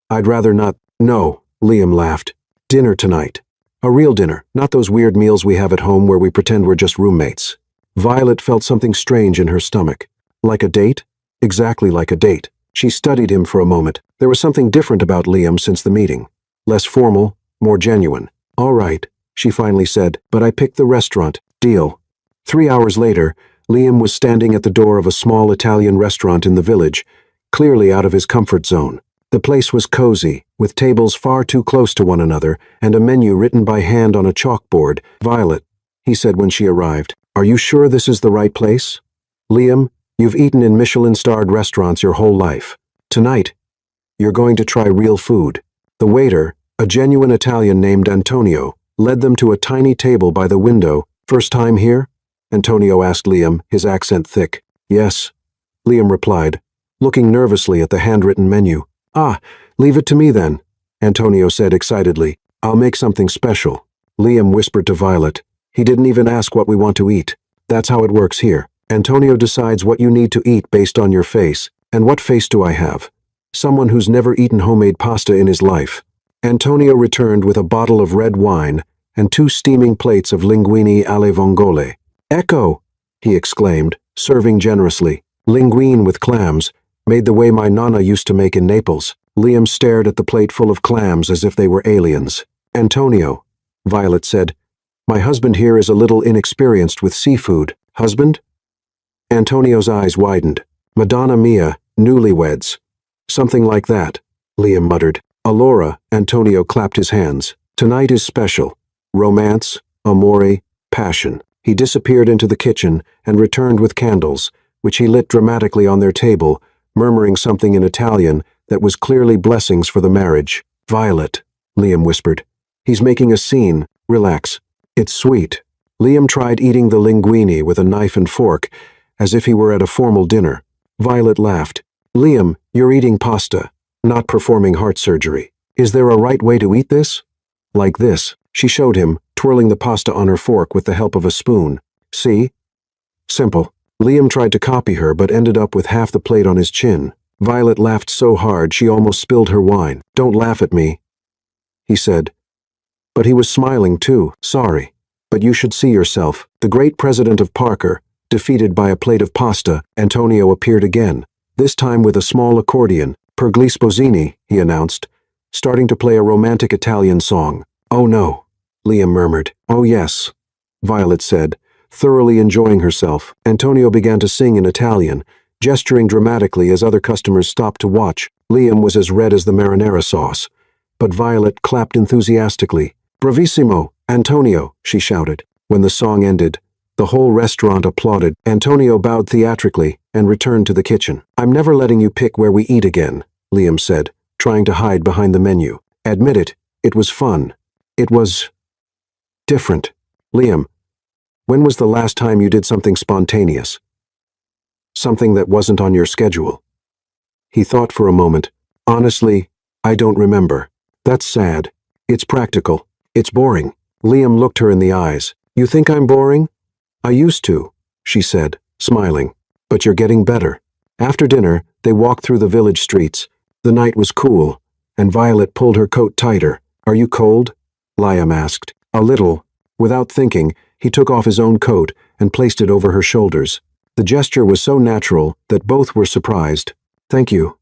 I'd rather not. No, Liam laughed. Dinner tonight. A real dinner, not those weird meals we have at home where we pretend we're just roommates. Violet felt something strange in her stomach. Like a date? Exactly like a date. She studied him for a moment. There was something different about Liam since the meeting. Less formal, more genuine. All right, she finally said, but I picked the restaurant. Deal. 3 hours later, Liam was standing at the door of a small Italian restaurant in the village, clearly out of his comfort zone. The place was cozy, with tables far too close to one another and a menu written by hand on a chalkboard. Violet, he said when she arrived, are you sure this is the right place? Liam, you've eaten in Michelin-starred restaurants your whole life. Tonight, you're going to try real food. The waiter, a genuine Italian named Antonio, led them to a tiny table by the window. First time here? Antonio asked Liam, his accent thick. Yes, Liam replied, looking nervously at the handwritten menu. Ah, leave it to me then, Antonio said excitedly. I'll make something special. Liam whispered to Violet. He didn't even ask what we want to eat. That's how it works here. Antonio decides what you need to eat based on your face. And what face do I have? Someone who's never eaten homemade pasta in his life. Antonio returned with a bottle of red wine and 2 steaming plates of linguine alle vongole. Ecco! He exclaimed, serving generously. Linguine with clams, made the way my nonna used to make in Naples. Liam stared at the plate full of clams as if they were aliens. Antonio, Violet said, my husband here is a little inexperienced with seafood. Husband? Antonio's eyes widened. Madonna mia, newlyweds. Something like that, Liam muttered. Allora, Antonio clapped his hands. Tonight is special. Romance, amore, passion. He disappeared into the kitchen and returned with candles, which he lit dramatically on their table, murmuring something in Italian that was clearly blessings for the marriage. Violet, Liam whispered. He's making a scene. Relax. It's sweet. Liam tried eating the linguine with a knife and fork, as if he were at a formal dinner. Violet laughed. Liam, you're eating pasta, not performing heart surgery. Is there a right way to eat this? Like this, she showed him, twirling the pasta on her fork with the help of a spoon. See? Simple. Liam tried to copy her but ended up with half the plate on his chin. Violet laughed so hard she almost spilled her wine. Don't laugh at me, he said. But he was smiling too. Sorry. But you should see yourself. The great president of Parker, defeated by a plate of pasta, Antonio appeared again, this time with a small accordion. Per gli sposini, he announced, starting to play a romantic Italian song. Oh no, Liam murmured. Oh yes, Violet said, thoroughly enjoying herself. Antonio began to sing in Italian, gesturing dramatically as other customers stopped to watch. Liam was as red as the marinara sauce, but Violet clapped enthusiastically. Bravissimo, Antonio, she shouted. When the song ended, the whole restaurant applauded. Antonio bowed theatrically and returned to the kitchen. I'm never letting you pick where we eat again, Liam said, trying to hide behind the menu. Admit it was fun. It was different. Liam, when was the last time you did something spontaneous? Something that wasn't on your schedule? He thought for a moment. Honestly, I don't remember. That's sad. It's practical. It's boring. Liam looked her in the eyes. You think I'm boring? I used to, she said, smiling. But you're getting better. After dinner, they walked through the village streets. The night was cool, and Violet pulled her coat tighter. Are you cold? Liam asked. A little. Without thinking, he took off his own coat and placed it over her shoulders. The gesture was so natural that both were surprised. Thank you,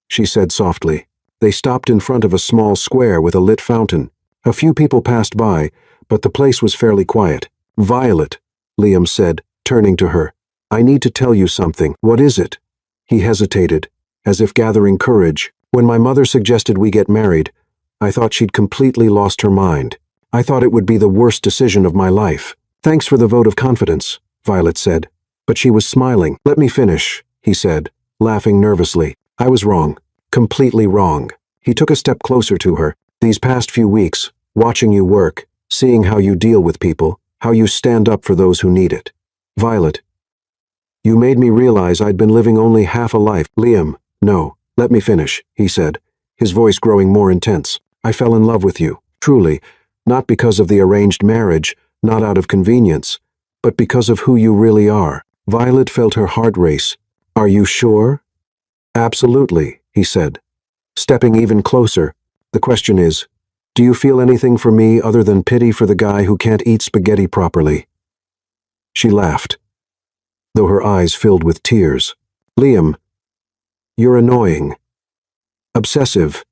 she said softly. They stopped in front of a small square with a lit fountain. A few people passed by, but the place was fairly quiet. Violet, Liam said, turning to her. I need to tell you something. What is it? He hesitated, as if gathering courage. When my mother suggested we get married, I thought she'd completely lost her mind. I thought it would be the worst decision of my life. Thanks for the vote of confidence, Violet said. But she was smiling. Let me finish, he said, laughing nervously. I was wrong. Completely wrong. He took a step closer to her. These past few weeks, watching you work, seeing how you deal with people, how you stand up for those who need it. Violet, you made me realize I'd been living only half a life. Liam, no, let me finish, he said, his voice growing more intense. I fell in love with you, truly, not because of the arranged marriage, not out of convenience, but because of who you really are. Violet felt her heart race. Are you sure? Absolutely, he said. stepping even closer. The question is, do you feel anything for me other than pity for the guy who can't eat spaghetti properly? She laughed, though her eyes filled with tears. Liam, you're annoying, obsessive,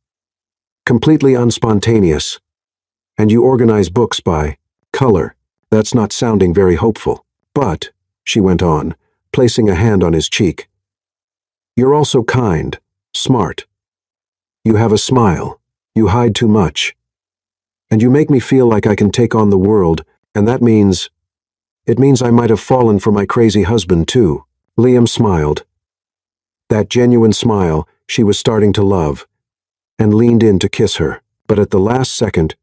completely unspontaneous, and you organize books by color. That's not sounding very hopeful. But, she went on, placing a hand on his cheek, you're also kind, smart. You have a smile. You hide too much. And you make me feel like I can take on the world, and that means... It means I might have fallen for my crazy husband, too. Liam smiled. That genuine smile she was starting to love, and leaned in to kiss her. But at the last second,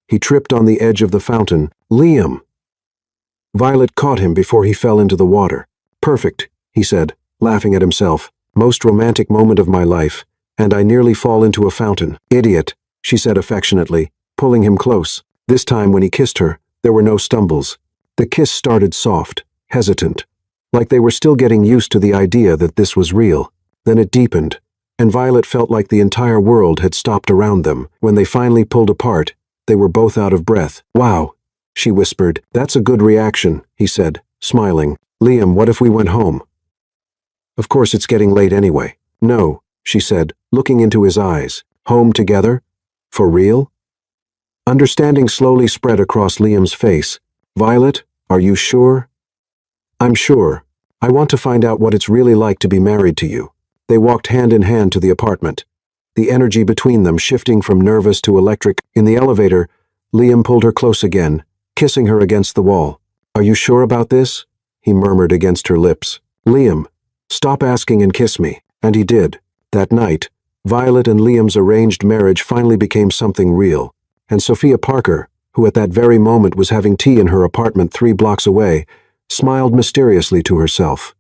he tripped on the edge of the fountain. Liam! Violet caught him before he fell into the water. Perfect, he said, laughing at himself. Most romantic moment of my life, and I nearly fall into a fountain. Idiot, she said affectionately, pulling him close. This time when he kissed her, there were no stumbles. The kiss started soft, hesitant, like they were still getting used to the idea that this was real. Then it deepened, and Violet felt like the entire world had stopped around them. When they finally pulled apart, they were both out of breath. Wow, she whispered. That's a good reaction, he said, smiling. Liam, what if we went home? Of course it's getting late anyway. No, she said, looking into his eyes. Home together? For real? Understanding slowly spread across Liam's face. Violet, are you sure? I'm sure. I want to find out what it's really like to be married to you. They walked hand in hand to the apartment, the energy between them shifting from nervous to electric. In the elevator, Liam pulled her close again, kissing her against the wall. Are you sure about this? He murmured against her lips. Liam, stop asking and kiss me. And he did. That night, Violet and Liam's arranged marriage finally became something real, and Sophia Parker, who at that very moment was having tea in her apartment 3 blocks away, smiled mysteriously to herself,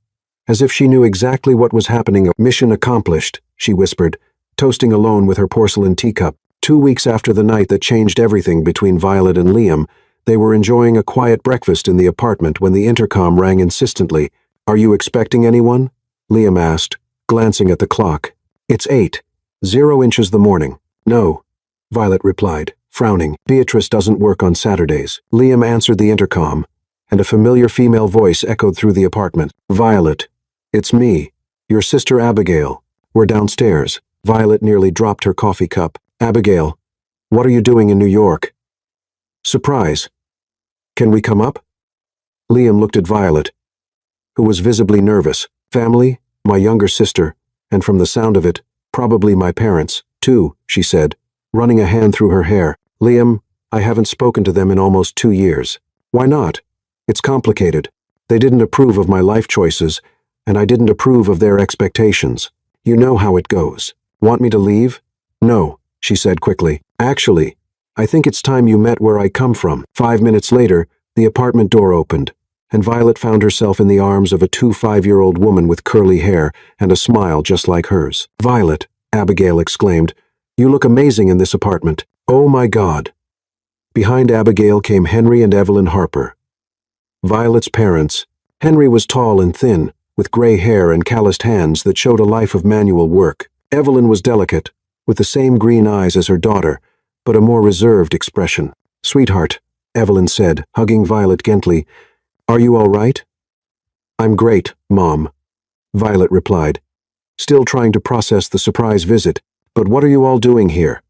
as if she knew exactly what was happening. Mission accomplished, she whispered, toasting alone with her porcelain teacup. 2 weeks after the night that changed everything between Violet and Liam, they were enjoying a quiet breakfast in the apartment when the intercom rang insistently. Are you expecting anyone? Liam asked, glancing at the clock. It's 8:00 the morning. No, Violet replied, frowning. Beatrice doesn't work on Saturdays. Liam answered the intercom, and a familiar female voice echoed through the apartment. Violet, it's me, your sister Abigail. We're downstairs. Violet nearly dropped her coffee cup. Abigail, what are you doing in New York? Surprise. Can we come up? Liam looked at Violet, who was visibly nervous. Family, my younger sister, and from the sound of it, probably my parents, too, she said, running a hand through her hair. Liam, I haven't spoken to them in almost 2 years. Why not? It's complicated. They didn't approve of my life choices, and I didn't approve of their expectations. You know how it goes. Want me to leave? No, she said quickly. Actually, I think it's time you met where I come from. 5 minutes later, the apartment door opened, and Violet found herself in the arms of a 5-year-old woman with curly hair and a smile just like hers. Violet, Abigail exclaimed, you look amazing in this apartment. Oh my God. Behind Abigail came Henry and Evelyn Harper, Violet's parents. Henry was tall and thin, with gray hair and calloused hands that showed a life of manual work. Evelyn was delicate, with the same green eyes as her daughter, but a more reserved expression. Sweetheart, Evelyn said, hugging Violet gently, are you all right? I'm great, Mom, Violet replied, still trying to process the surprise visit. But what are you all doing here?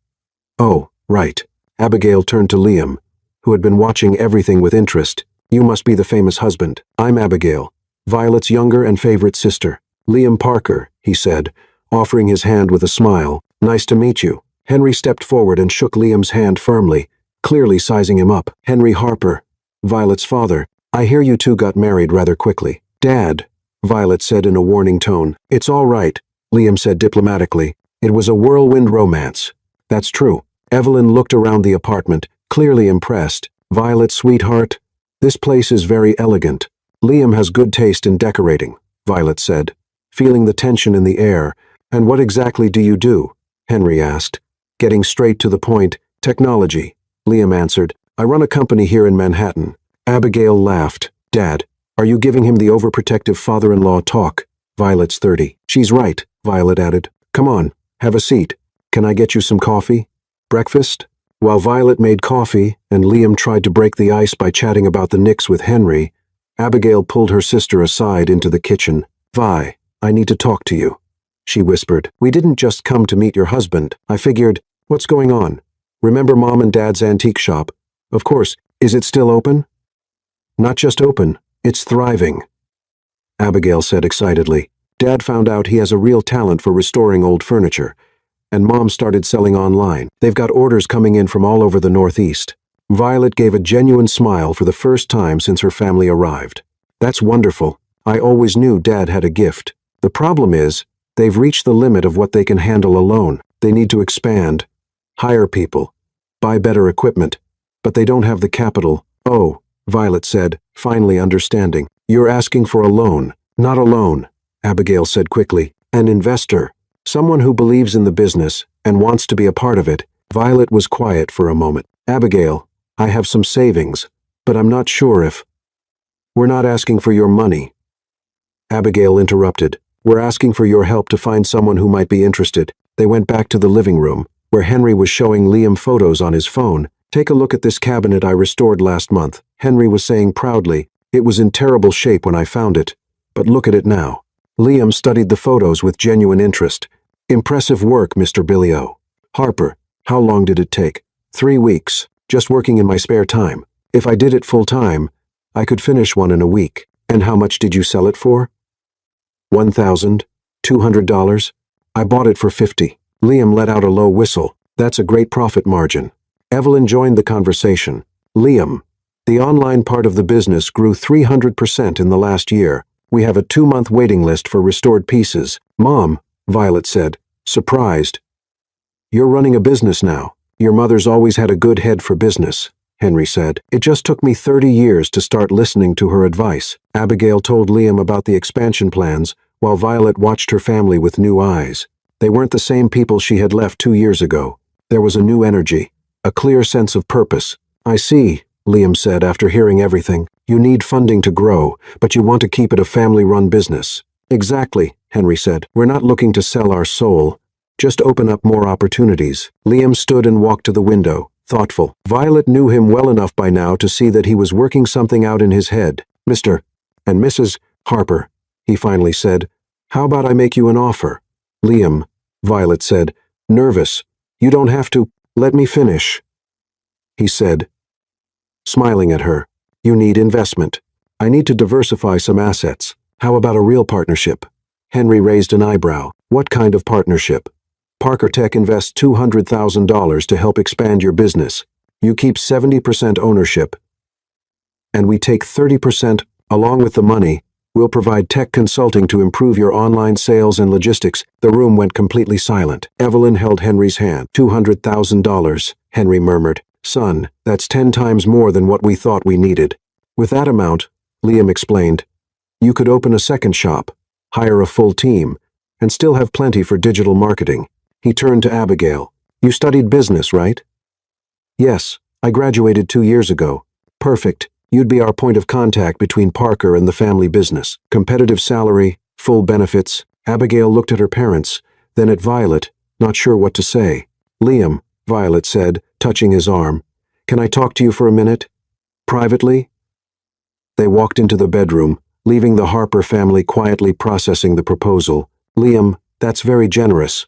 Oh, right. Abigail turned to Liam, who had been watching everything with interest. You must be the famous husband. I'm Abigail, Violet's younger and favorite sister. Liam Parker, he said, offering his hand with a smile. Nice to meet you. Henry stepped forward and shook Liam's hand firmly, clearly sizing him up. Henry Harper, Violet's father. I hear you two got married rather quickly. Dad, Violet said in a warning tone. It's all right, Liam said diplomatically. It was a whirlwind romance. That's true. Evelyn looked around the apartment, clearly impressed. Violet, sweetheart, this place is very elegant. Liam has good taste in decorating, Violet said, feeling the tension in the air. And what exactly do you do? Henry asked, getting straight to the point. Technology, Liam answered. I run a company here in Manhattan. Abigail laughed. Dad, are you giving him the overprotective father-in-law talk? Violet's 30. She's right, Violet added. Come on, have a seat. Can I get you some coffee? Breakfast? While Violet made coffee and Liam tried to break the ice by chatting about the Knicks with Henry, Abigail pulled her sister aside into the kitchen. Vi, I need to talk to you, she whispered. We didn't just come to meet your husband. I figured, what's going on? Remember Mom and Dad's antique shop? Of course. Is it still open? Not just open, it's thriving, Abigail said excitedly. Dad found out he has a real talent for restoring old furniture, and Mom started selling online. They've got orders coming in from all over the Northeast. Violet gave a genuine smile for the first time since her family arrived. That's wonderful. I always knew Dad had a gift. The problem is, they've reached the limit of what they can handle alone. They need to expand, hire people, buy better equipment, but they don't have the capital. Oh, Violet said, finally understanding. You're asking for a loan. Not a loan, Abigail said quickly. An investor. Someone who believes in the business and wants to be a part of it. Violet was quiet for a moment. Abigail, I have some savings, but I'm not sure if... We're not asking for your money. Abigail interrupted. We're asking for your help to find someone who might be interested. They went back to the living room, where Henry was showing Liam photos on his phone. Take a look at this cabinet I restored last month, Henry was saying proudly. It was in terrible shape when I found it, but look at it now. Liam studied the photos with genuine interest. Impressive work, Mr. Billio. Harper, how long did it take? 3 weeks, just working in my spare time. If I did it full time, I could finish one in a week. And how much did you sell it for? $1,200. I bought it for $50. Liam let out a low whistle. That's a great profit margin. Evelyn joined the conversation. Liam, the online part of the business grew 300% in the last year. We have a 2-month waiting list for restored pieces. Mom, Violet said, surprised. You're running a business now. Your mother's always had a good head for business, Henry said. It just took me 30 years to start listening to her advice. Abigail told Liam about the expansion plans, while Violet watched her family with new eyes. They weren't the same people she had left 2 years ago. There was a new energy, a clear sense of purpose. I see, Liam said after hearing everything. You need funding to grow, but you want to keep it a family-run business. Exactly, Henry said. We're not looking to sell our soul. Just open up more opportunities. Liam stood and walked to the window, thoughtful. Violet knew him well enough by now to see that he was working something out in his head. Mr. and Mrs. Harper, he finally said, how about I make you an offer? Liam, Violet said, nervous. You don't have to. Let me finish, he said, smiling at her. You need investment. I need to diversify some assets. How about a real partnership? Henry raised an eyebrow. What kind of partnership? Parker Tech invests $200,000 to help expand your business. You keep 70% ownership, and we take 30%. Along with the money, we'll provide tech consulting to improve your online sales and logistics. The room went completely silent. Evelyn held Henry's hand. $200,000, Henry murmured. Son, that's 10 times more than what we thought we needed. With that amount, Liam explained, you could open a second shop, hire a full team, and still have plenty for digital marketing. He turned to Abigail. You studied business, right? Yes, I graduated 2 years ago. Perfect. You'd be our point of contact between Parker and the family business. Competitive salary, full benefits. Abigail looked at her parents, then at Violet, not sure what to say. Liam, Violet said, touching his arm. Can I talk to you for a minute? Privately? They walked into the bedroom, leaving the Harper family quietly processing the proposal. Liam, that's very generous.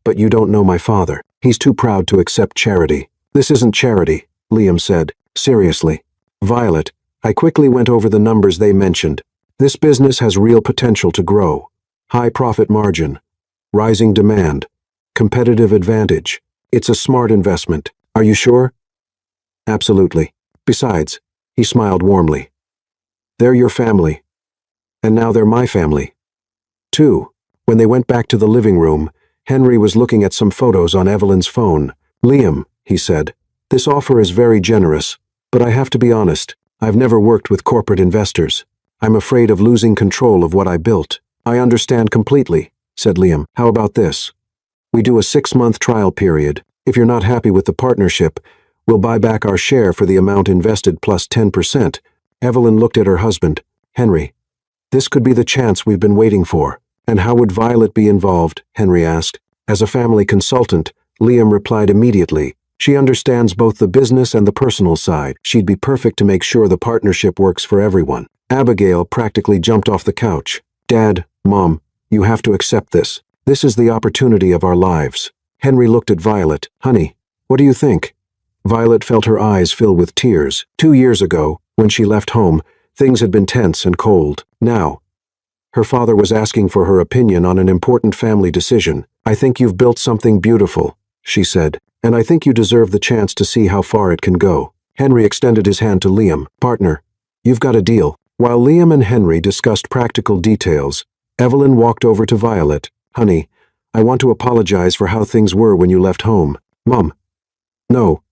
But you don't know my father. He's too proud to accept charity. This isn't charity, Liam said, seriously. Violet, I quickly went over the numbers they mentioned. This business has real potential to grow. High profit margin, rising demand, competitive advantage. It's a smart investment. Are you sure? Absolutely. Besides, he smiled warmly. They're your family. And now they're my family. Too. When they went back to the living room, Henry was looking at some photos on Evelyn's phone. Liam, he said, this offer is very generous, but I have to be honest, I've never worked with corporate investors. I'm afraid of losing control of what I built. I understand completely, said Liam. How about this? We do a 6-month trial period. If you're not happy with the partnership, we'll buy back our share for the amount invested plus 10%. Evelyn looked at her husband. Henry, this could be the chance we've been waiting for. And how would Violet be involved? Henry asked. As a family consultant, Liam replied immediately. She understands both the business and the personal side. She'd be perfect to make sure the partnership works for everyone. Abigail practically jumped off the couch. Dad, Mom, you have to accept this. This is the opportunity of our lives. Henry looked at Violet. Honey, what do you think? Violet felt her eyes fill with tears. 2 years ago, when she left home, things had been tense and cold. Now, her father was asking for her opinion on an important family decision. I think you've built something beautiful, she said, and I think you deserve the chance to see how far it can go. Henry extended his hand to Liam. Partner, you've got a deal. While Liam and Henry discussed practical details, Evelyn walked over to Violet. Honey, I want to apologize for how things were when you left home. Mom. No.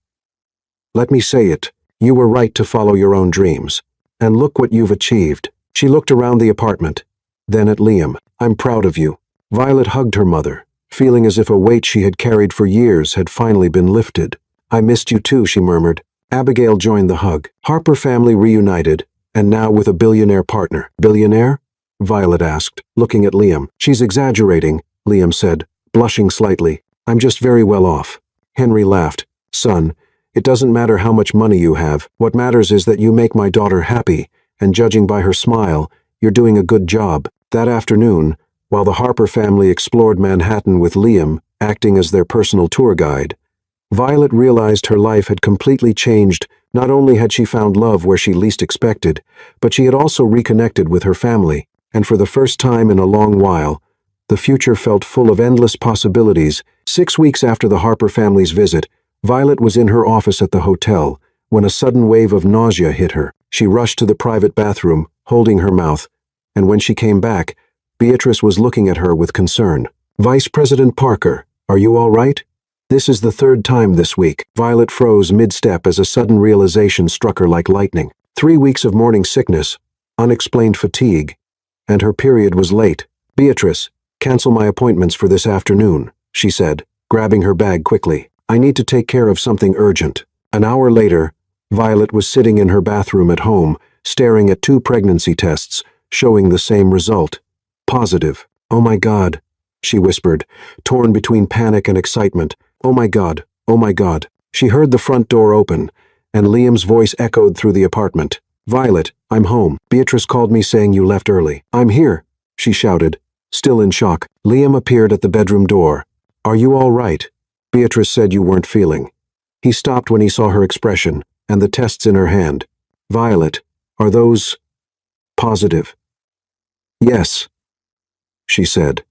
Let me say it. You were right to follow your own dreams. And look what you've achieved. She looked around the apartment. Then at Liam. I'm proud of you. Violet hugged her mother, feeling as if a weight she had carried for years had finally been lifted. I missed you too, she murmured. Abigail joined the hug. Harper family reunited, and now with a billionaire partner. Billionaire? Violet asked, looking at Liam. She's exaggerating, Liam said, blushing slightly. I'm just very well off. Henry laughed. Son, it doesn't matter how much money you have. What matters is that you make my daughter happy, and judging by her smile, you're doing a good job. That afternoon, while the Harper family explored Manhattan with Liam acting as their personal tour guide, Violet realized her life had completely changed. Not only had she found love where she least expected, but she had also reconnected with her family, and for the first time in a long while, the future felt full of endless possibilities. 6 weeks after the Harper family's visit, Violet was in her office at the hotel when a sudden wave of nausea hit her. She rushed to the private bathroom, holding her mouth, and when she came back, Beatrice was looking at her with concern. Vice President Parker, are you all right? This is the 3rd time this week. Violet froze mid-step as a sudden realization struck her like lightning. 3 weeks of morning sickness, unexplained fatigue, and her period was late. Beatrice, cancel my appointments for this afternoon, she said, grabbing her bag quickly. I need to take care of something urgent. An hour later, Violet was sitting in her bathroom at home, staring at 2 pregnancy tests, showing the same result. Positive. Oh my God, she whispered, torn between panic and excitement. Oh my God, oh my God. She heard the front door open, and Liam's voice echoed through the apartment. Violet, I'm home. Beatrice called me saying you left early. I'm here, she shouted, still in shock. Liam appeared at the bedroom door. Are you all right? Beatrice said you weren't feeling. He stopped when he saw her expression and the tests in her hand. Violet, are those positive? Yes, she said,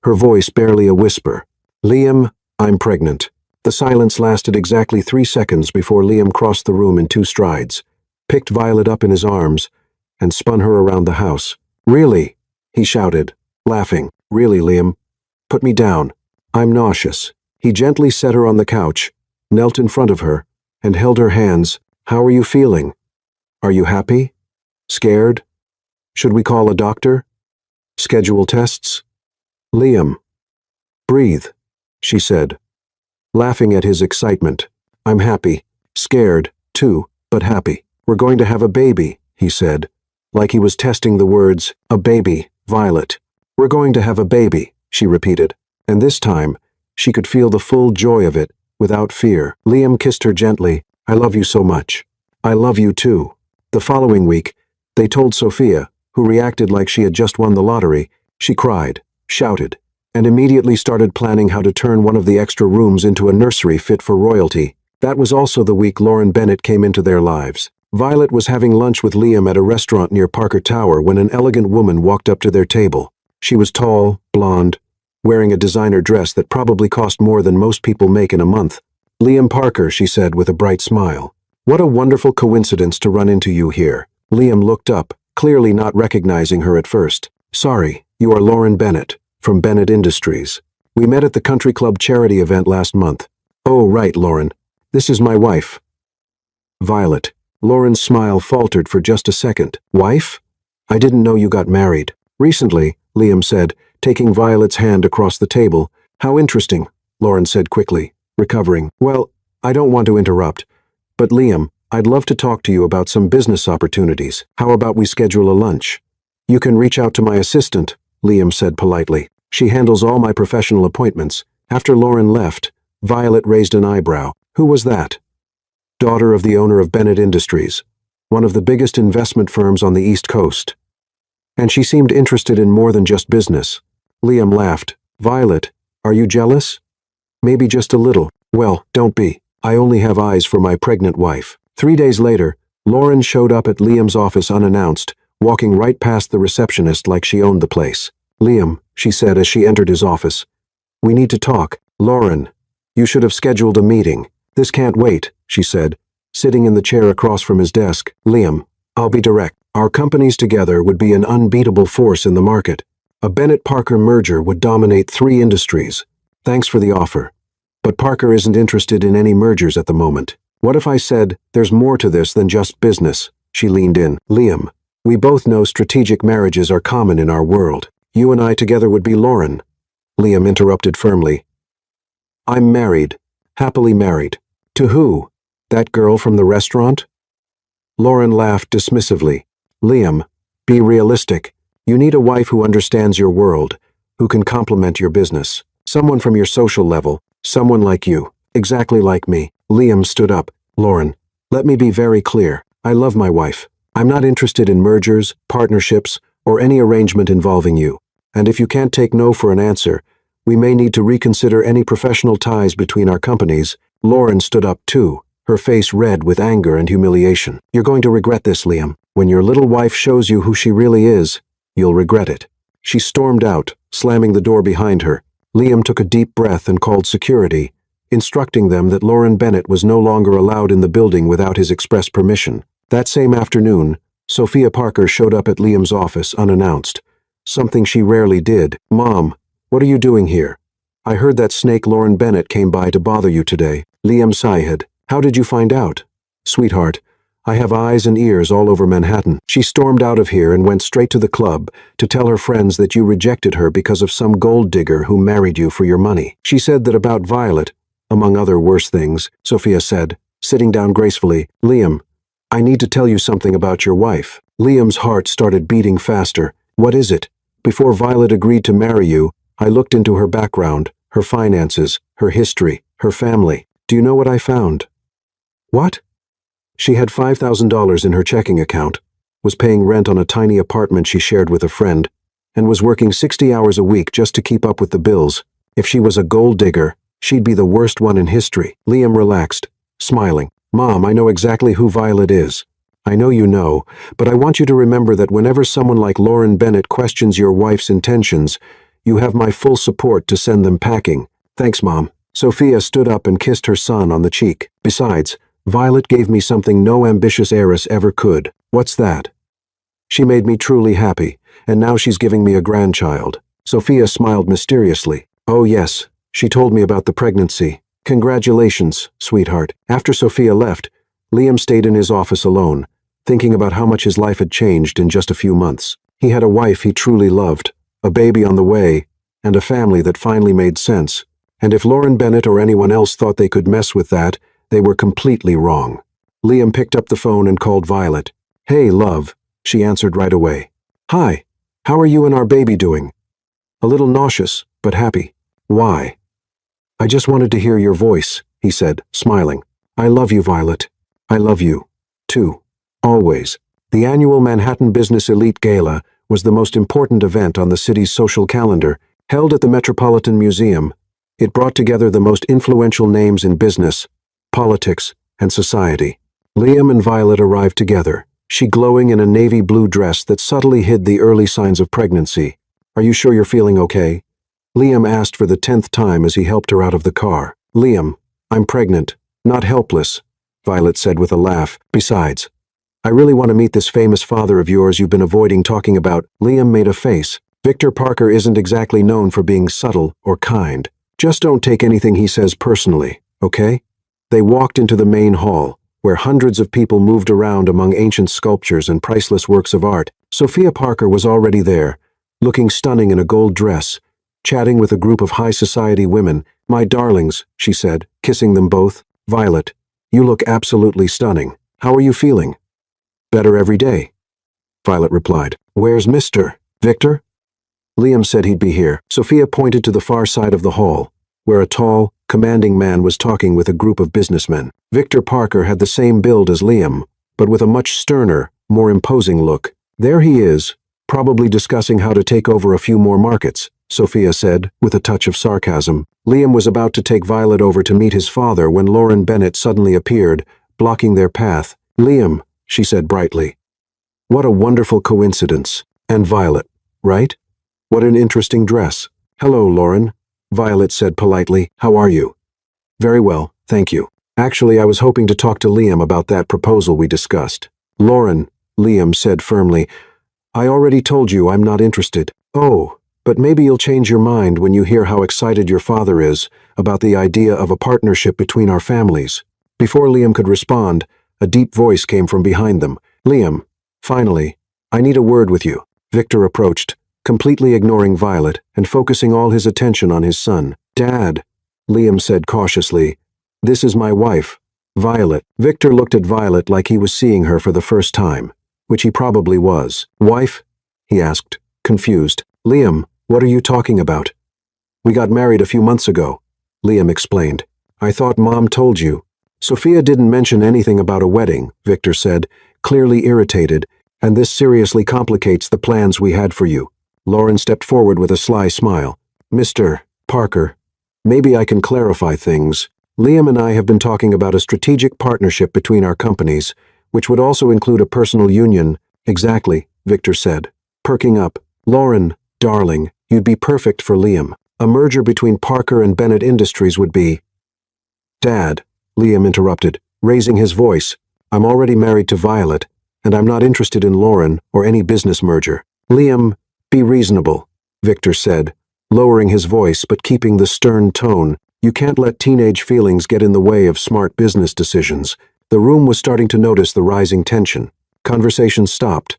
her voice barely a whisper. Liam, I'm pregnant. The silence lasted exactly 3 seconds before Liam crossed the room in 2 strides, picked Violet up in his arms, and spun her around the house. Really? He shouted, laughing. Really, Liam? Put me down. I'm nauseous. He gently set her on the couch, knelt in front of her, and held her hands. How are you feeling? Are you happy? Scared? Should we call a doctor? Schedule tests? Liam. Breathe, she said, laughing at his excitement. I'm happy. Scared, too, but happy. We're going to have a baby, he said, like he was testing the words, a baby, Violet. We're going to have a baby, she repeated, and this time, she could feel the full joy of it, without fear. Liam kissed her gently. I love you so much. I love you too. The following week, they told Sophia, who reacted like she had just won the lottery. She cried, shouted, and immediately started planning how to turn one of the extra rooms into a nursery fit for royalty. That was also the week Lauren Bennett came into their lives. Violet was having lunch with Liam at a restaurant near Parker Tower when an elegant woman walked up to their table. She was tall, blonde, wearing a designer dress that probably cost more than most people make in a month. Liam Parker, she said with a bright smile. What a wonderful coincidence to run into you here. Liam looked up, clearly not recognizing her at first. Sorry, you are Lauren Bennett, from Bennett Industries. We met at the country club charity event last month. Oh, right, Lauren. This is my wife. Violet. Lauren's smile faltered for just a second. Wife? I didn't know you got married. Recently, Liam said, taking Violet's hand across the table. How interesting, Lauren said quickly, recovering. Well, I don't want to interrupt, but Liam, I'd love to talk to you about some business opportunities. How about we schedule a lunch? You can reach out to my assistant, Liam said politely. She handles all my professional appointments. After Lauren left, Violet raised an eyebrow. Who was that? Daughter of the owner of Bennett Industries, one of the biggest investment firms on the East Coast. And she seemed interested in more than just business. Liam laughed. Violet, are you jealous? Maybe just a little. Well, don't be. I only have eyes for my pregnant wife. 3 days later, Lauren showed up at Liam's office unannounced, walking right past the receptionist like she owned the place. Liam, she said as she entered his office. We need to talk. Lauren, you should have scheduled a meeting. This can't wait, she said, sitting in the chair across from his desk. Liam, I'll be direct. Our companies together would be an unbeatable force in the market. A Bennett-Parker merger would dominate 3 industries. Thanks for the offer. But Parker isn't interested in any mergers at the moment. What if I said, there's more to this than just business? She leaned in. Liam, we both know strategic marriages are common in our world. You and I together would be Lauren. Liam interrupted firmly. I'm married. Happily married. To who? That girl from the restaurant? Lauren laughed dismissively. Liam, be realistic. You need a wife who understands your world, who can complement your business. Someone from your social level, someone like you, exactly like me. Liam stood up. Lauren, let me be very clear. I love my wife. I'm not interested in mergers, partnerships, or any arrangement involving you. And if you can't take no for an answer, we may need to reconsider any professional ties between our companies. Lauren stood up too, her face red with anger and humiliation. You're going to regret this, Liam. When your little wife shows you who she really is, you'll regret it. She stormed out, slamming the door behind her. Liam took a deep breath and called security, instructing them that Lauren Bennett was no longer allowed in the building without his express permission. That same afternoon, Sophia Parker showed up at Liam's office unannounced, something she rarely did. Mom, what are you doing here? I heard that snake Lauren Bennett came by to bother you today. Liam sighed. How did you find out? Sweetheart, I have eyes and ears all over Manhattan. She stormed out of here and went straight to the club to tell her friends that you rejected her because of some gold digger who married you for your money. She said that about Violet, among other worse things. Sophia said, sitting down gracefully. Liam, I need to tell you something about your wife. Liam's heart started beating faster. What is it? Before Violet agreed to marry you, I looked into her background, her finances, her history, her family. Do you know what I found? What? She had $5,000 in her checking account, was paying rent on a tiny apartment she shared with a friend, and was working 60 hours a week just to keep up with the bills. If she was a gold digger, she'd be the worst one in history. Liam relaxed, smiling. Mom, I know exactly who Violet is. I know you know, but I want you to remember that whenever someone like Lauren Bennett questions your wife's intentions, you have my full support to send them packing. Thanks, Mom. Sophia stood up and kissed her son on the cheek. Besides, Violet gave me something no ambitious heiress ever could. What's that? She made me truly happy, and now she's giving me a grandchild. Sophia smiled mysteriously. Oh yes, she told me about the pregnancy. Congratulations, sweetheart. After Sophia left, Liam stayed in his office alone, thinking about how much his life had changed in just a few months. He had a wife he truly loved, a baby on the way, and a family that finally made sense. And if Lauren Bennett or anyone else thought they could mess with that, they were completely wrong. Liam picked up the phone and called Violet. Hey, love, she answered right away. Hi, how are you and our baby doing? A little nauseous, but happy. Why? I just wanted to hear your voice, he said, smiling. I love you, Violet. I love you, too. Always. The annual Manhattan Business Elite Gala was the most important event on the city's social calendar, held at the Metropolitan Museum. It brought together the most influential names in business, politics, and society. Liam and Violet arrived together, she glowing in a navy blue dress that subtly hid the early signs of pregnancy. Are you sure you're feeling okay? Liam asked for the 10th time as he helped her out of the car. Liam, I'm pregnant, not helpless, Violet said with a laugh. Besides, I really want to meet this famous father of yours you've been avoiding talking about. Liam made a face. Victor Parker isn't exactly known for being subtle or kind. Just don't take anything he says personally, okay? They walked into the main hall, where hundreds of people moved around among ancient sculptures and priceless works of art. Sophia Parker was already there, looking stunning in a gold dress, chatting with a group of high society women. My darlings, she said, kissing them both. Violet, you look absolutely stunning. How are you feeling? Better every day, Violet replied. Where's Mr. Victor? Liam said he'd be here. Sophia pointed to the far side of the hall, where a tall, commanding man was talking with a group of businessmen. Victor Parker had the same build as Liam, but with a much sterner, more imposing look. There he is, probably discussing how to take over a few more markets, Sophia said, with a touch of sarcasm. Liam was about to take Violet over to meet his father when Lauren Bennett suddenly appeared, blocking their path. Liam, she said brightly. What a wonderful coincidence. And Violet, right? What an interesting dress. Hello, Lauren, Violet said politely. How are you? Very well, thank you. Actually, I was hoping to talk to Liam about that proposal we discussed. Lauren, Liam said firmly, I already told you I'm not interested. Oh, but maybe you'll change your mind when you hear how excited your father is about the idea of a partnership between our families. Before Liam could respond, a deep voice came from behind them. Liam, finally, I need a word with you. Victor approached, completely ignoring Violet and focusing all his attention on his son. Dad, Liam said cautiously, this is my wife, Violet. Victor looked at Violet like he was seeing her for the first time, which he probably was. Wife? He asked, confused. Liam, what are you talking about? We got married a few months ago, Liam explained. I thought Mom told you. Sophia didn't mention anything about a wedding, Victor said, clearly irritated, and this seriously complicates the plans we had for you. Lauren stepped forward with a sly smile. Mr. Parker, maybe I can clarify things. Liam and I have been talking about a strategic partnership between our companies, which would also include a personal union. Exactly, Victor said, perking up. Lauren, darling, you'd be perfect for Liam. A merger between Parker and Bennett Industries would be... Dad, Liam interrupted, raising his voice. I'm already married to Violet, and I'm not interested in Lauren or any business merger. Liam, be reasonable, Victor said, lowering his voice but keeping the stern tone. You can't let teenage feelings get in the way of smart business decisions. The room was starting to notice the rising tension. Conversation stopped,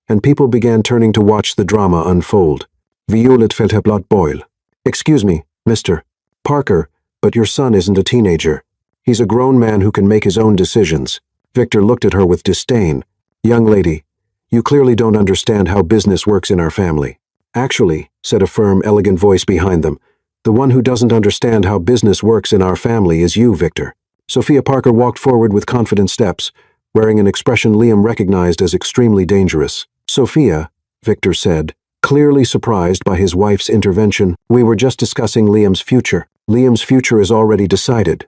and people began turning to watch the drama unfold. Violet felt her blood boil. Excuse me, Mr. Parker, but your son isn't a teenager. He's a grown man who can make his own decisions. Victor looked at her with disdain. Young lady, you clearly don't understand how business works in our family. Actually, said a firm, elegant voice behind them, the one who doesn't understand how business works in our family is you, Victor. Sophia Parker walked forward with confident steps, wearing an expression Liam recognized as extremely dangerous. Sophia, Victor said, clearly surprised by his wife's intervention, we were just discussing Liam's future. Liam's future is already decided,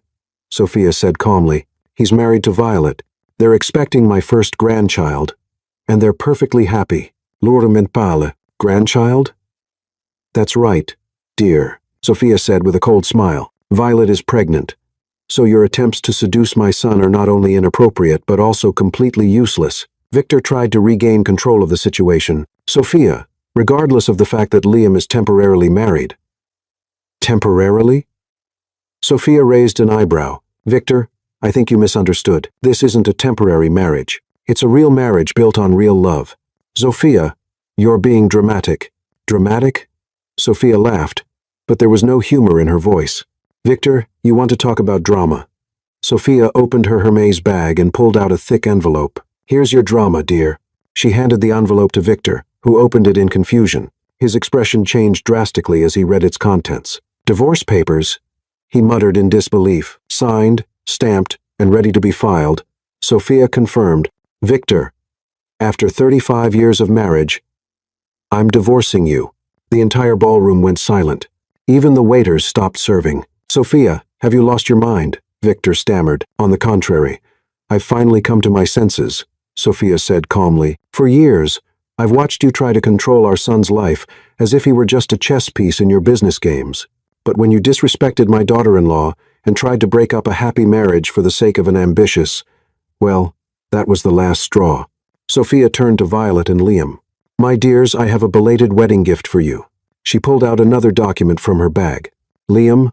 Sophia said calmly. He's married to Violet. They're expecting my first grandchild, and they're perfectly happy. Laura Mentale, grandchild? That's right, dear, Sophia said with a cold smile. Violet is pregnant. So your attempts to seduce my son are not only inappropriate but also completely useless. Victor tried to regain control of the situation. Sophia, regardless of the fact that Liam is temporarily married. Temporarily? Sophia raised an eyebrow. Victor, I think you misunderstood. This isn't a temporary marriage. It's a real marriage built on real love. Sophia, you're being dramatic. Dramatic? Sophia laughed, but there was no humor in her voice. Victor, you want to talk about drama. Sophia opened her Hermes bag and pulled out a thick envelope. Here's your drama, dear. She handed the envelope to Victor, who opened it in confusion. His expression changed drastically as he read its contents. Divorce papers, he muttered in disbelief. Signed, stamped, and ready to be filed. Sophia confirmed. Victor, after 35 years of marriage, I'm divorcing you. The entire ballroom went silent. Even the waiters stopped serving. Sophia, have you lost your mind? Victor stammered. On the contrary, I've finally come to my senses, Sophia said calmly. For years, I've watched you try to control our son's life as if he were just a chess piece in your business games. But when you disrespected my daughter-in-law and tried to break up a happy marriage for the sake of an ambitious, well, that was the last straw. Sophia turned to Violet and Liam. My dears, I have a belated wedding gift for you. She pulled out another document from her bag. Liam,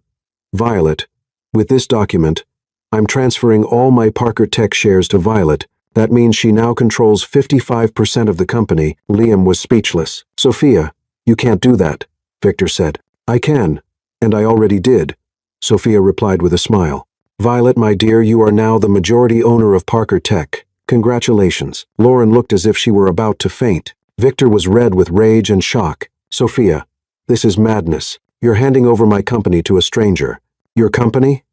Violet, with this document, I'm transferring all my Parker Tech shares to Violet. That means she now controls 55% of the company. Liam was speechless. Sophia, you can't do that, Victor said. I can, and I already did, Sophia replied with a smile. Violet, my dear, you are now the majority owner of Parker Tech. Congratulations. Lauren looked as if she were about to faint. Victor was red with rage and shock. Sophia, this is madness. You're handing over my company to a stranger. Your company?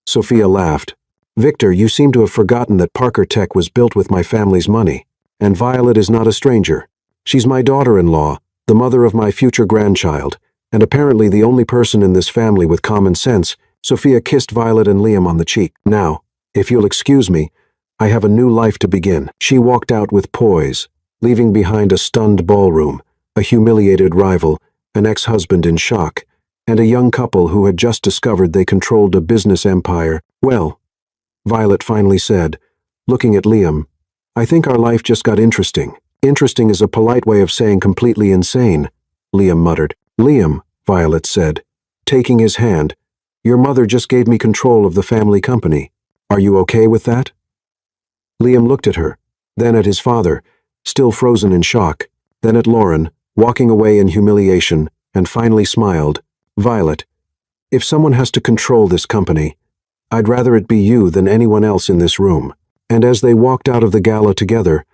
Sophia laughed. Victor, you seem to have forgotten that Parker Tech was built with my family's money. And Violet is not a stranger. She's my daughter-in-law, the mother of my future grandchild, and apparently the only person in this family with common sense. Sophia kissed Violet and Liam on the cheek. Now, if you'll excuse me, I have a new life to begin. She walked out with poise, leaving behind a stunned ballroom, a humiliated rival, an ex-husband in shock, and a young couple who had just discovered they controlled a business empire. Well, Violet finally said, looking at Liam, I think our life just got interesting. Interesting is a polite way of saying completely insane, Liam muttered. Liam, Violet said, taking his hand, your mother just gave me control of the family company. Are you okay with that? Liam looked at her, then at his father, still frozen in shock, then at Lauren, walking away in humiliation, and finally smiled. Violet, if someone has to control this company, I'd rather it be you than anyone else in this room. And as they walked out of the gala together,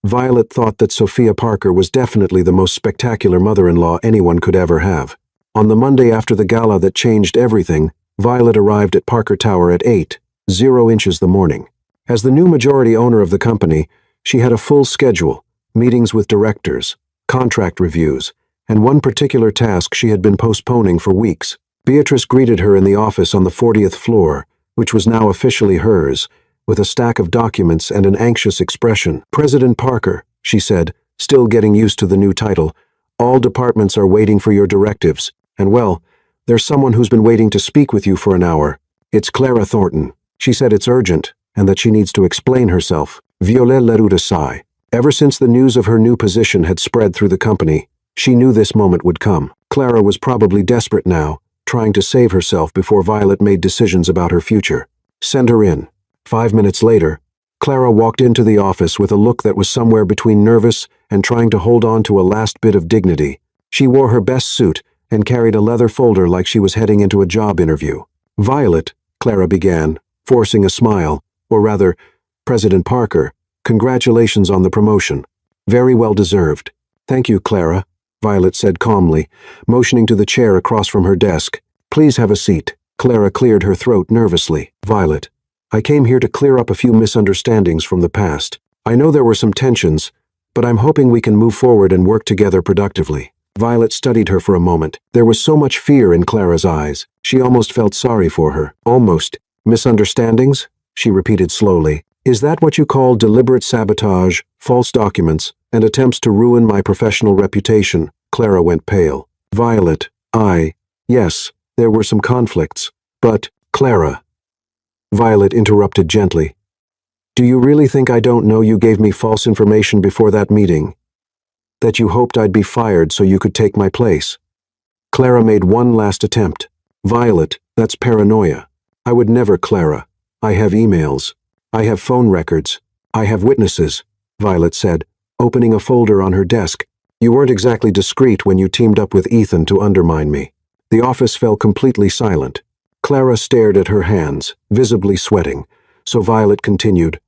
Violet thought that Sophia Parker was definitely the most spectacular mother-in-law anyone could ever have. On the Monday after the gala that changed everything, Violet arrived at Parker Tower at 8:00 the morning. As the new majority owner of the company, she had a full schedule, meetings with directors, contract reviews, and one particular task she had been postponing for weeks. Beatrice greeted her in the office on the 40th floor, which was now officially hers, with a stack of documents and an anxious expression. President Parker, she said, still getting used to the new title, all departments are waiting for your directives, and well, there's someone who's been waiting to speak with you for an hour. It's Clara Thornton. She said it's urgent, and that she needs to explain herself. Violet let out a sigh. Ever since the news of her new position had spread through the company, she knew this moment would come. Clara was probably desperate now, trying to save herself before Violet made decisions about her future. Send her in. 5 minutes later, Clara walked into the office with a look that was somewhere between nervous and trying to hold on to a last bit of dignity. She wore her best suit and carried a leather folder like she was heading into a job interview. Violet, Clara began, forcing a smile, or rather, President Parker, congratulations on the promotion. Very well deserved. Thank you, Clara, Violet said calmly, motioning to the chair across from her desk. Please have a seat. Clara cleared her throat nervously. Violet, I came here to clear up a few misunderstandings from the past. I know there were some tensions, but I'm hoping we can move forward and work together productively. Violet studied her for a moment. There was so much fear in Clara's eyes. She almost felt sorry for her. Almost. Misunderstandings? She repeated slowly. Is that what you call deliberate sabotage, false documents, and attempts to ruin my professional reputation? Clara went pale. Violet, yes, there were some conflicts. But, Clara. Violet interrupted gently. Do you really think I don't know you gave me false information before that meeting? That you hoped I'd be fired so you could take my place? Clara made one last attempt. Violet, that's paranoia. I would never, Clara. I have emails. I have phone records. I have witnesses, Violet said, opening a folder on her desk. You weren't exactly discreet when you teamed up with Ethan to undermine me. The office fell completely silent. Clara stared at her hands, visibly sweating, so Violet continued.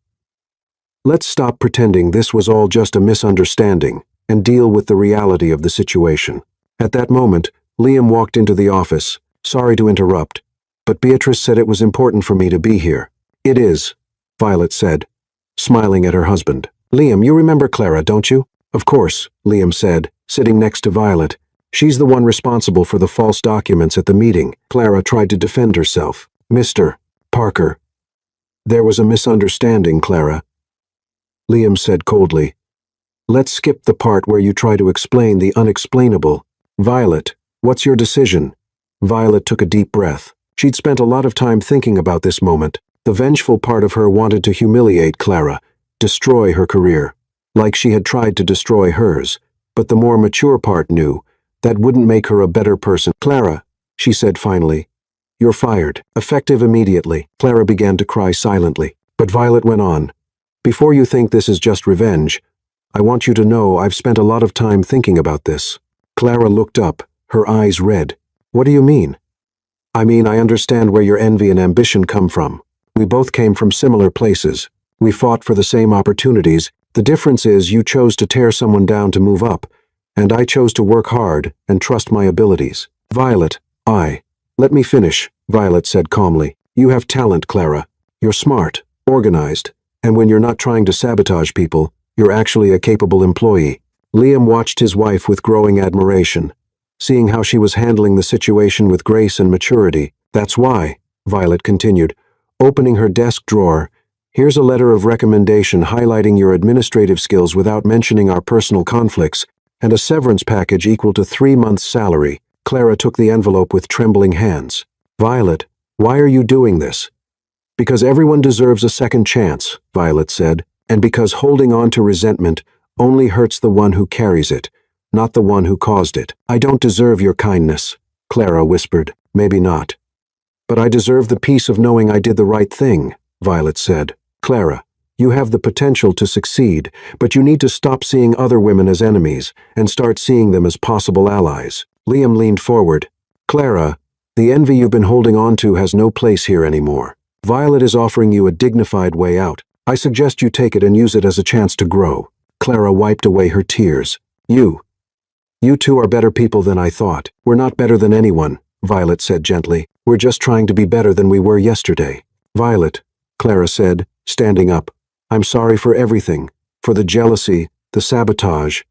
Let's stop pretending this was all just a misunderstanding and deal with the reality of the situation. At that moment, Liam walked into the office. Sorry to interrupt, but Beatrice said it was important for me to be here. It is, Violet said, smiling at her husband. Liam, you remember Clara, don't you? Of course, Liam said, sitting next to Violet. She's the one responsible for the false documents at the meeting. Clara tried to defend herself. Mr. Parker. There was a misunderstanding, Clara. Liam said coldly. Let's skip the part where you try to explain the unexplainable. Violet, what's your decision? Violet took a deep breath. She'd spent a lot of time thinking about this moment. The vengeful part of her wanted to humiliate Clara, destroy her career, like she had tried to destroy hers. But the more mature part knew that wouldn't make her a better person. Clara, she said finally, you're fired, effective immediately. Clara began to cry silently, but Violet went on. Before you think this is just revenge, I want you to know I've spent a lot of time thinking about this. Clara looked up, her eyes red. What do you mean? I mean, I understand where your envy and ambition come from. We both came from similar places. We fought for the same opportunities. The difference is you chose to tear someone down to move up, and I chose to work hard and trust my abilities. Violet, Let me finish, Violet said calmly. You have talent, Clara. You're smart, organized, and when you're not trying to sabotage people, you're actually a capable employee. Liam watched his wife with growing admiration, seeing how she was handling the situation with grace and maturity. That's why, Violet continued, opening her desk drawer, here's a letter of recommendation highlighting your administrative skills without mentioning our personal conflicts, and a severance package equal to 3 months' salary. Clara took the envelope with trembling hands. Violet, why are you doing this? Because everyone deserves a second chance, Violet said, and because holding on to resentment only hurts the one who carries it, not the one who caused it. I don't deserve your kindness, Clara whispered. Maybe not. But I deserve the peace of knowing I did the right thing, Violet said. Clara, you have the potential to succeed, but you need to stop seeing other women as enemies and start seeing them as possible allies. Liam leaned forward. Clara, the envy you've been holding on to has no place here anymore. Violet is offering you a dignified way out. I suggest you take it and use it as a chance to grow. Clara wiped away her tears. You two are better people than I thought. We're not better than anyone, Violet said gently. We're just trying to be better than we were yesterday. Violet, Clara said, standing up. I'm sorry for everything. For the jealousy, the sabotage,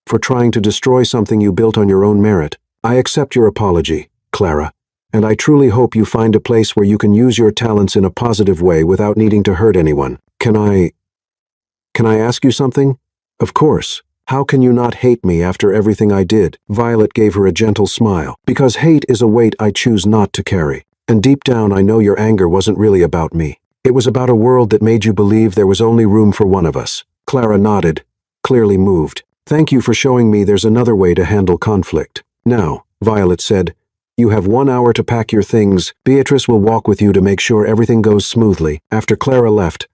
for trying to destroy something you built on your own merit. I accept your apology, Clara, and I truly hope you find a place where you can use your talents in a positive way without needing to hurt anyone. Can I ask you something? Of course. How can you not hate me after everything I did? Violet gave her a gentle smile. Because hate is a weight I choose not to carry. And deep down I know your anger wasn't really about me. It was about a world that made you believe there was only room for one of us. Clara nodded, clearly moved. Thank you for showing me there's another way to handle conflict. Now, Violet said, you have 1 hour to pack your things. Beatrice will walk with you to make sure everything goes smoothly. After Clara left,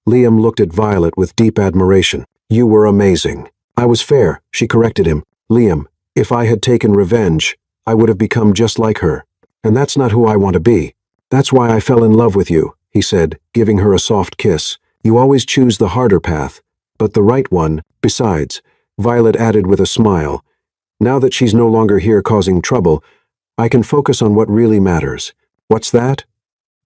Liam looked at Violet with deep admiration. You were amazing. I was fair, she corrected him. Liam, if I had taken revenge, I would have become just like her. And that's not who I want to be. That's why I fell in love with you, he said, giving her a soft kiss. You always choose the harder path, but the right one. Besides, Violet added with a smile, now that she's no longer here causing trouble, I can focus on what really matters. What's that?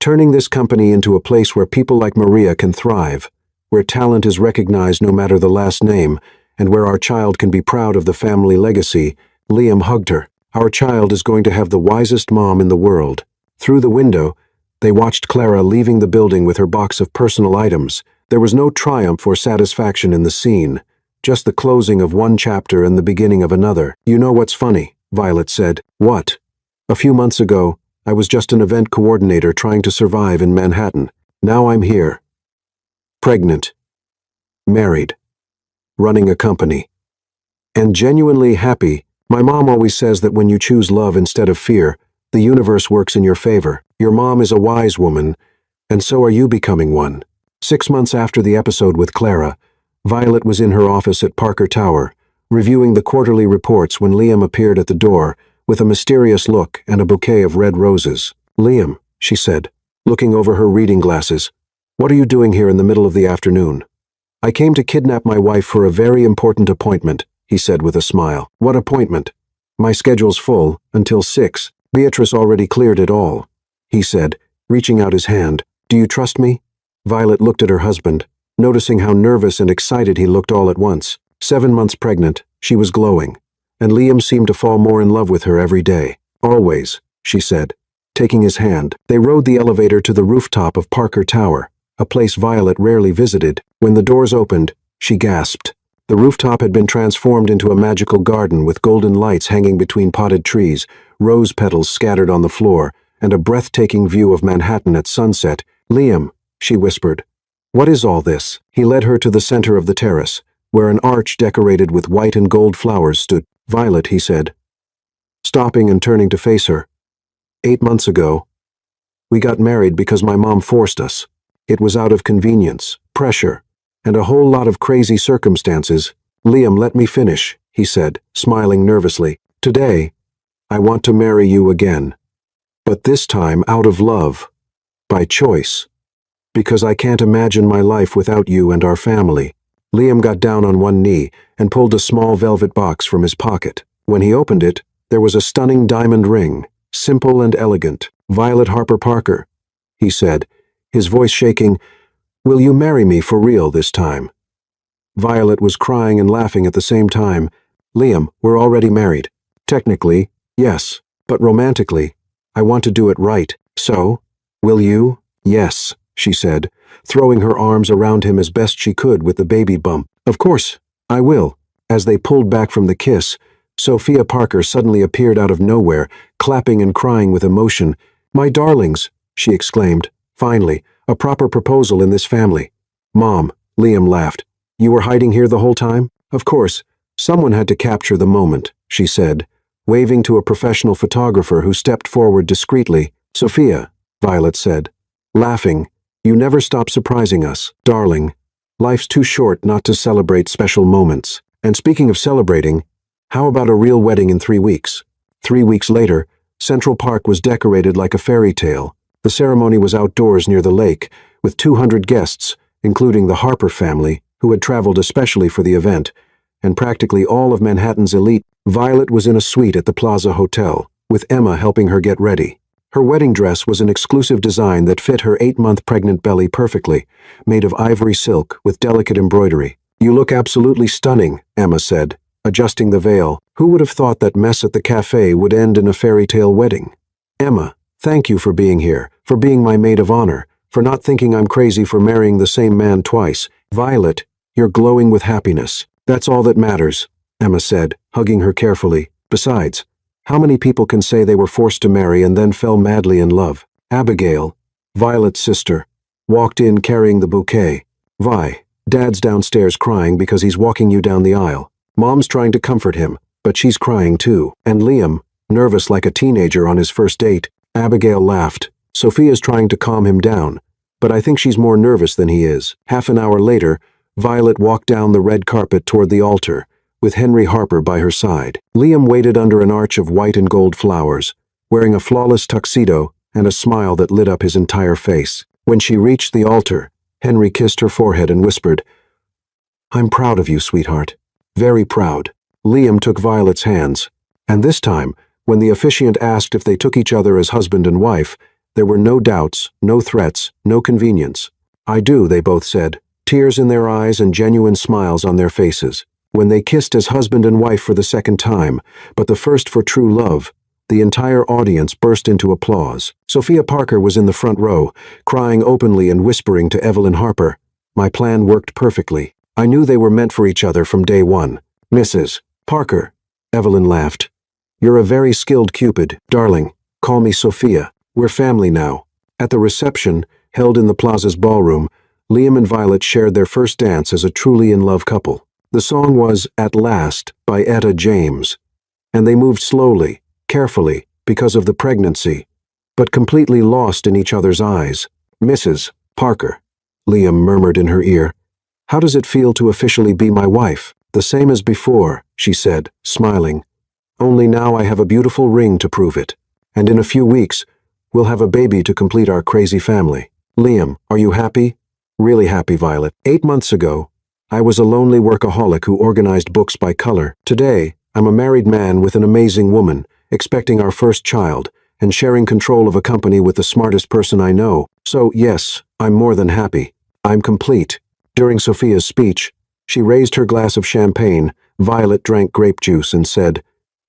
Turning this company into a place where people like Maria can thrive, where talent is recognized no matter the last name, and where our child can be proud of the family legacy. Liam hugged her. Our child is going to have the wisest mom in the world. Through the window, they watched Clara leaving the building with her box of personal items. There was no triumph or satisfaction in the scene, just the closing of one chapter and the beginning of another. You know what's funny? Violet said. What? A few months ago, I was just an event coordinator trying to survive in Manhattan. Now I'm here. Pregnant. Married. Running a company. And genuinely happy. My mom always says that when you choose love instead of fear, the universe works in your favor. Your mom is a wise woman, and so are you becoming one. 6 months after the episode with Clara, Violet was in her office at Parker Tower, reviewing the quarterly reports when Liam appeared at the door with a mysterious look and a bouquet of red roses. Liam, she said, looking over her reading glasses, what are you doing here in the middle of the afternoon? I came to kidnap my wife for a very important appointment, he said with a smile. What appointment? My schedule's full, until 6. Beatrice already cleared it all, he said, reaching out his hand. Do you trust me? Violet looked at her husband, noticing how nervous and excited he looked all at once. 7 months pregnant, she was glowing, and Liam seemed to fall more in love with her every day. Always, she said, taking his hand. They rode the elevator to the rooftop of Parker Tower, a place Violet rarely visited. When the doors opened, she gasped. The rooftop had been transformed into a magical garden with golden lights hanging between potted trees, rose petals scattered on the floor, and a breathtaking view of Manhattan at sunset. Liam, she whispered. What is all this? He led her to the center of the terrace, where an arch decorated with white and gold flowers stood. Violet, he said, stopping and turning to face her. 8 months ago, we got married because my mom forced us. It was out of convenience, pressure, and a whole lot of crazy circumstances. Liam, let me finish, he said, smiling nervously. Today, I want to marry you again. But this time out of love, by choice. Because I can't imagine my life without you and our family. Liam got down on one knee and pulled a small velvet box from his pocket. When he opened it, There was a stunning diamond ring, simple and elegant. "Violet Harper Parker," he said, his voice shaking. "Will you marry me for real this time?" Violet was crying and laughing at the same time. "Liam, we're already married." "Technically, yes, but romantically, I want to do it right. So, will you?" "Yes," she said, throwing her arms around him as best she could with the baby bump. "Of course, I will." As they pulled back from the kiss, Sophia Parker suddenly appeared out of nowhere, clapping and crying with emotion. "My darlings," she exclaimed. "Finally, a proper proposal in this family." "Mom," Liam laughed. "You were hiding here the whole time?" "Of course. Someone had to capture the moment," she said, waving to a professional photographer who stepped forward discreetly. "Sophia," Violet said, laughing, "you never stop surprising us, darling. Life's too short not to celebrate special moments. And speaking of celebrating, how about a real wedding in 3 weeks?" 3 weeks later, Central Park was decorated like a fairy tale. The ceremony was outdoors near the lake, with 200 guests, including the Harper family, who had traveled especially for the event, and practically all of Manhattan's elite. Violet was in a suite at the Plaza Hotel, with Emma helping her get ready. Her wedding dress was an exclusive design that fit her 8-month pregnant belly perfectly, made of ivory silk with delicate embroidery. "You look absolutely stunning," Emma said, adjusting the veil. "Who would have thought that mess at the cafe would end in a fairy tale wedding?" "Emma, thank you for being here, for being my maid of honor, for not thinking I'm crazy for marrying the same man twice. Violet, you're glowing with happiness. That's all that matters," Emma said, hugging her carefully. "Besides, how many people can say they were forced to marry and then fell madly in love?" Abigail, Violet's sister, walked in carrying the bouquet. "Vi, Dad's downstairs crying because he's walking you down the aisle. Mom's trying to comfort him, but she's crying too. And Liam, nervous like a teenager on his first date." Abigail laughed. "Sophia's trying to calm him down, but I think she's more nervous than he is." Half an hour later, Violet walked down the red carpet toward the altar, with Henry Harper by her side. Liam waited under an arch of white and gold flowers, wearing a flawless tuxedo and a smile that lit up his entire face. When she reached the altar, Henry kissed her forehead and whispered, "I'm proud of you, sweetheart. Very proud." Liam took Violet's hands, and this time, when the officiant asked if they took each other as husband and wife, there were no doubts, no threats, no convenience. "I do," they both said, tears in their eyes and genuine smiles on their faces. When they kissed as husband and wife for the second time, but the first for true love, the entire audience burst into applause. Sophia Parker was in the front row, crying openly and whispering to Evelyn Harper, "My plan worked perfectly. I knew they were meant for each other from day one." "Mrs. Parker," Evelyn laughed, "you're a very skilled Cupid. Darling, call me Sophia. We're family now." At the reception, held in the Plaza's ballroom, Liam and Violet shared their first dance as a truly in-love couple. The song was "At Last" by Etta James, and they moved slowly, carefully, because of the pregnancy, but completely lost in each other's eyes. "Mrs. Parker," Liam murmured in her ear, "how does it feel to officially be my wife?" "The same as before," she said, smiling. "Only now I have a beautiful ring to prove it, and in a few weeks, we'll have a baby to complete our crazy family." "Liam, are you happy?" "Really happy, Violet. 8 months ago, I was a lonely workaholic who organized books by color. Today, I'm a married man with an amazing woman, expecting our first child, and sharing control of a company with the smartest person I know. So, yes, I'm more than happy. I'm complete." During Sophia's speech, she raised her glass of champagne. Violet drank grape juice and said,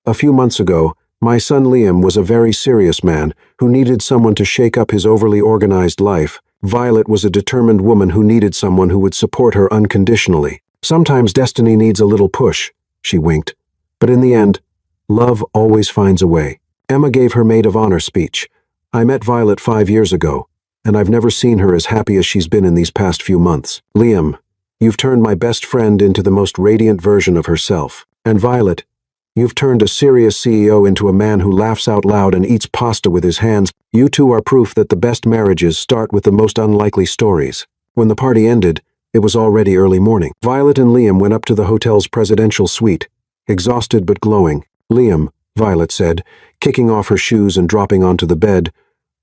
"A few months ago, my son Liam was a very serious man who needed someone to shake up his overly organized life. Violet was a determined woman who needed someone who would support her unconditionally. Sometimes destiny needs a little push," she winked. "But in the end, love always finds a way." Emma gave her maid of honor speech. "I met Violet 5 years ago, and I've never seen her as happy as she's been in these past few months. Liam, you've turned my best friend into the most radiant version of herself. And Violet, you've turned a serious CEO into a man who laughs out loud and eats pasta with his hands. You two are proof that the best marriages start with the most unlikely stories." When the party ended, it was already early morning. Violet and Liam went up to the hotel's presidential suite, exhausted but glowing. "Liam," Violet said, kicking off her shoes and dropping onto the bed,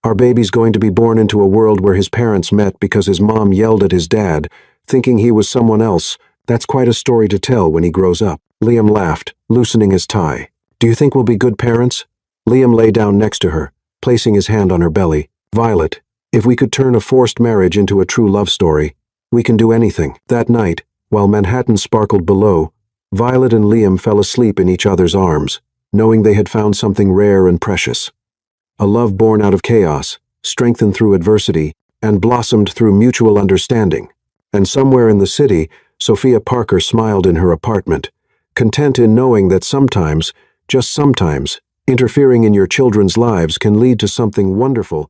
"our baby's going to be born into a world where his parents met because his mom yelled at his dad, thinking he was someone else. That's quite a story to tell when he grows up." Liam laughed, loosening his tie. Do you think we'll be good parents? Liam lay down next to her, placing his hand on her belly. Violet, if we could turn a forced marriage into a true love story, we can do anything. That night, while Manhattan sparkled below, Violet and Liam fell asleep in each other's arms, knowing they had found something rare and precious. A love born out of chaos, strengthened through adversity, and blossomed through mutual understanding. And somewhere in the city, Sophia Parker smiled in her apartment, content in knowing that sometimes, just sometimes, interfering in your children's lives can lead to something wonderful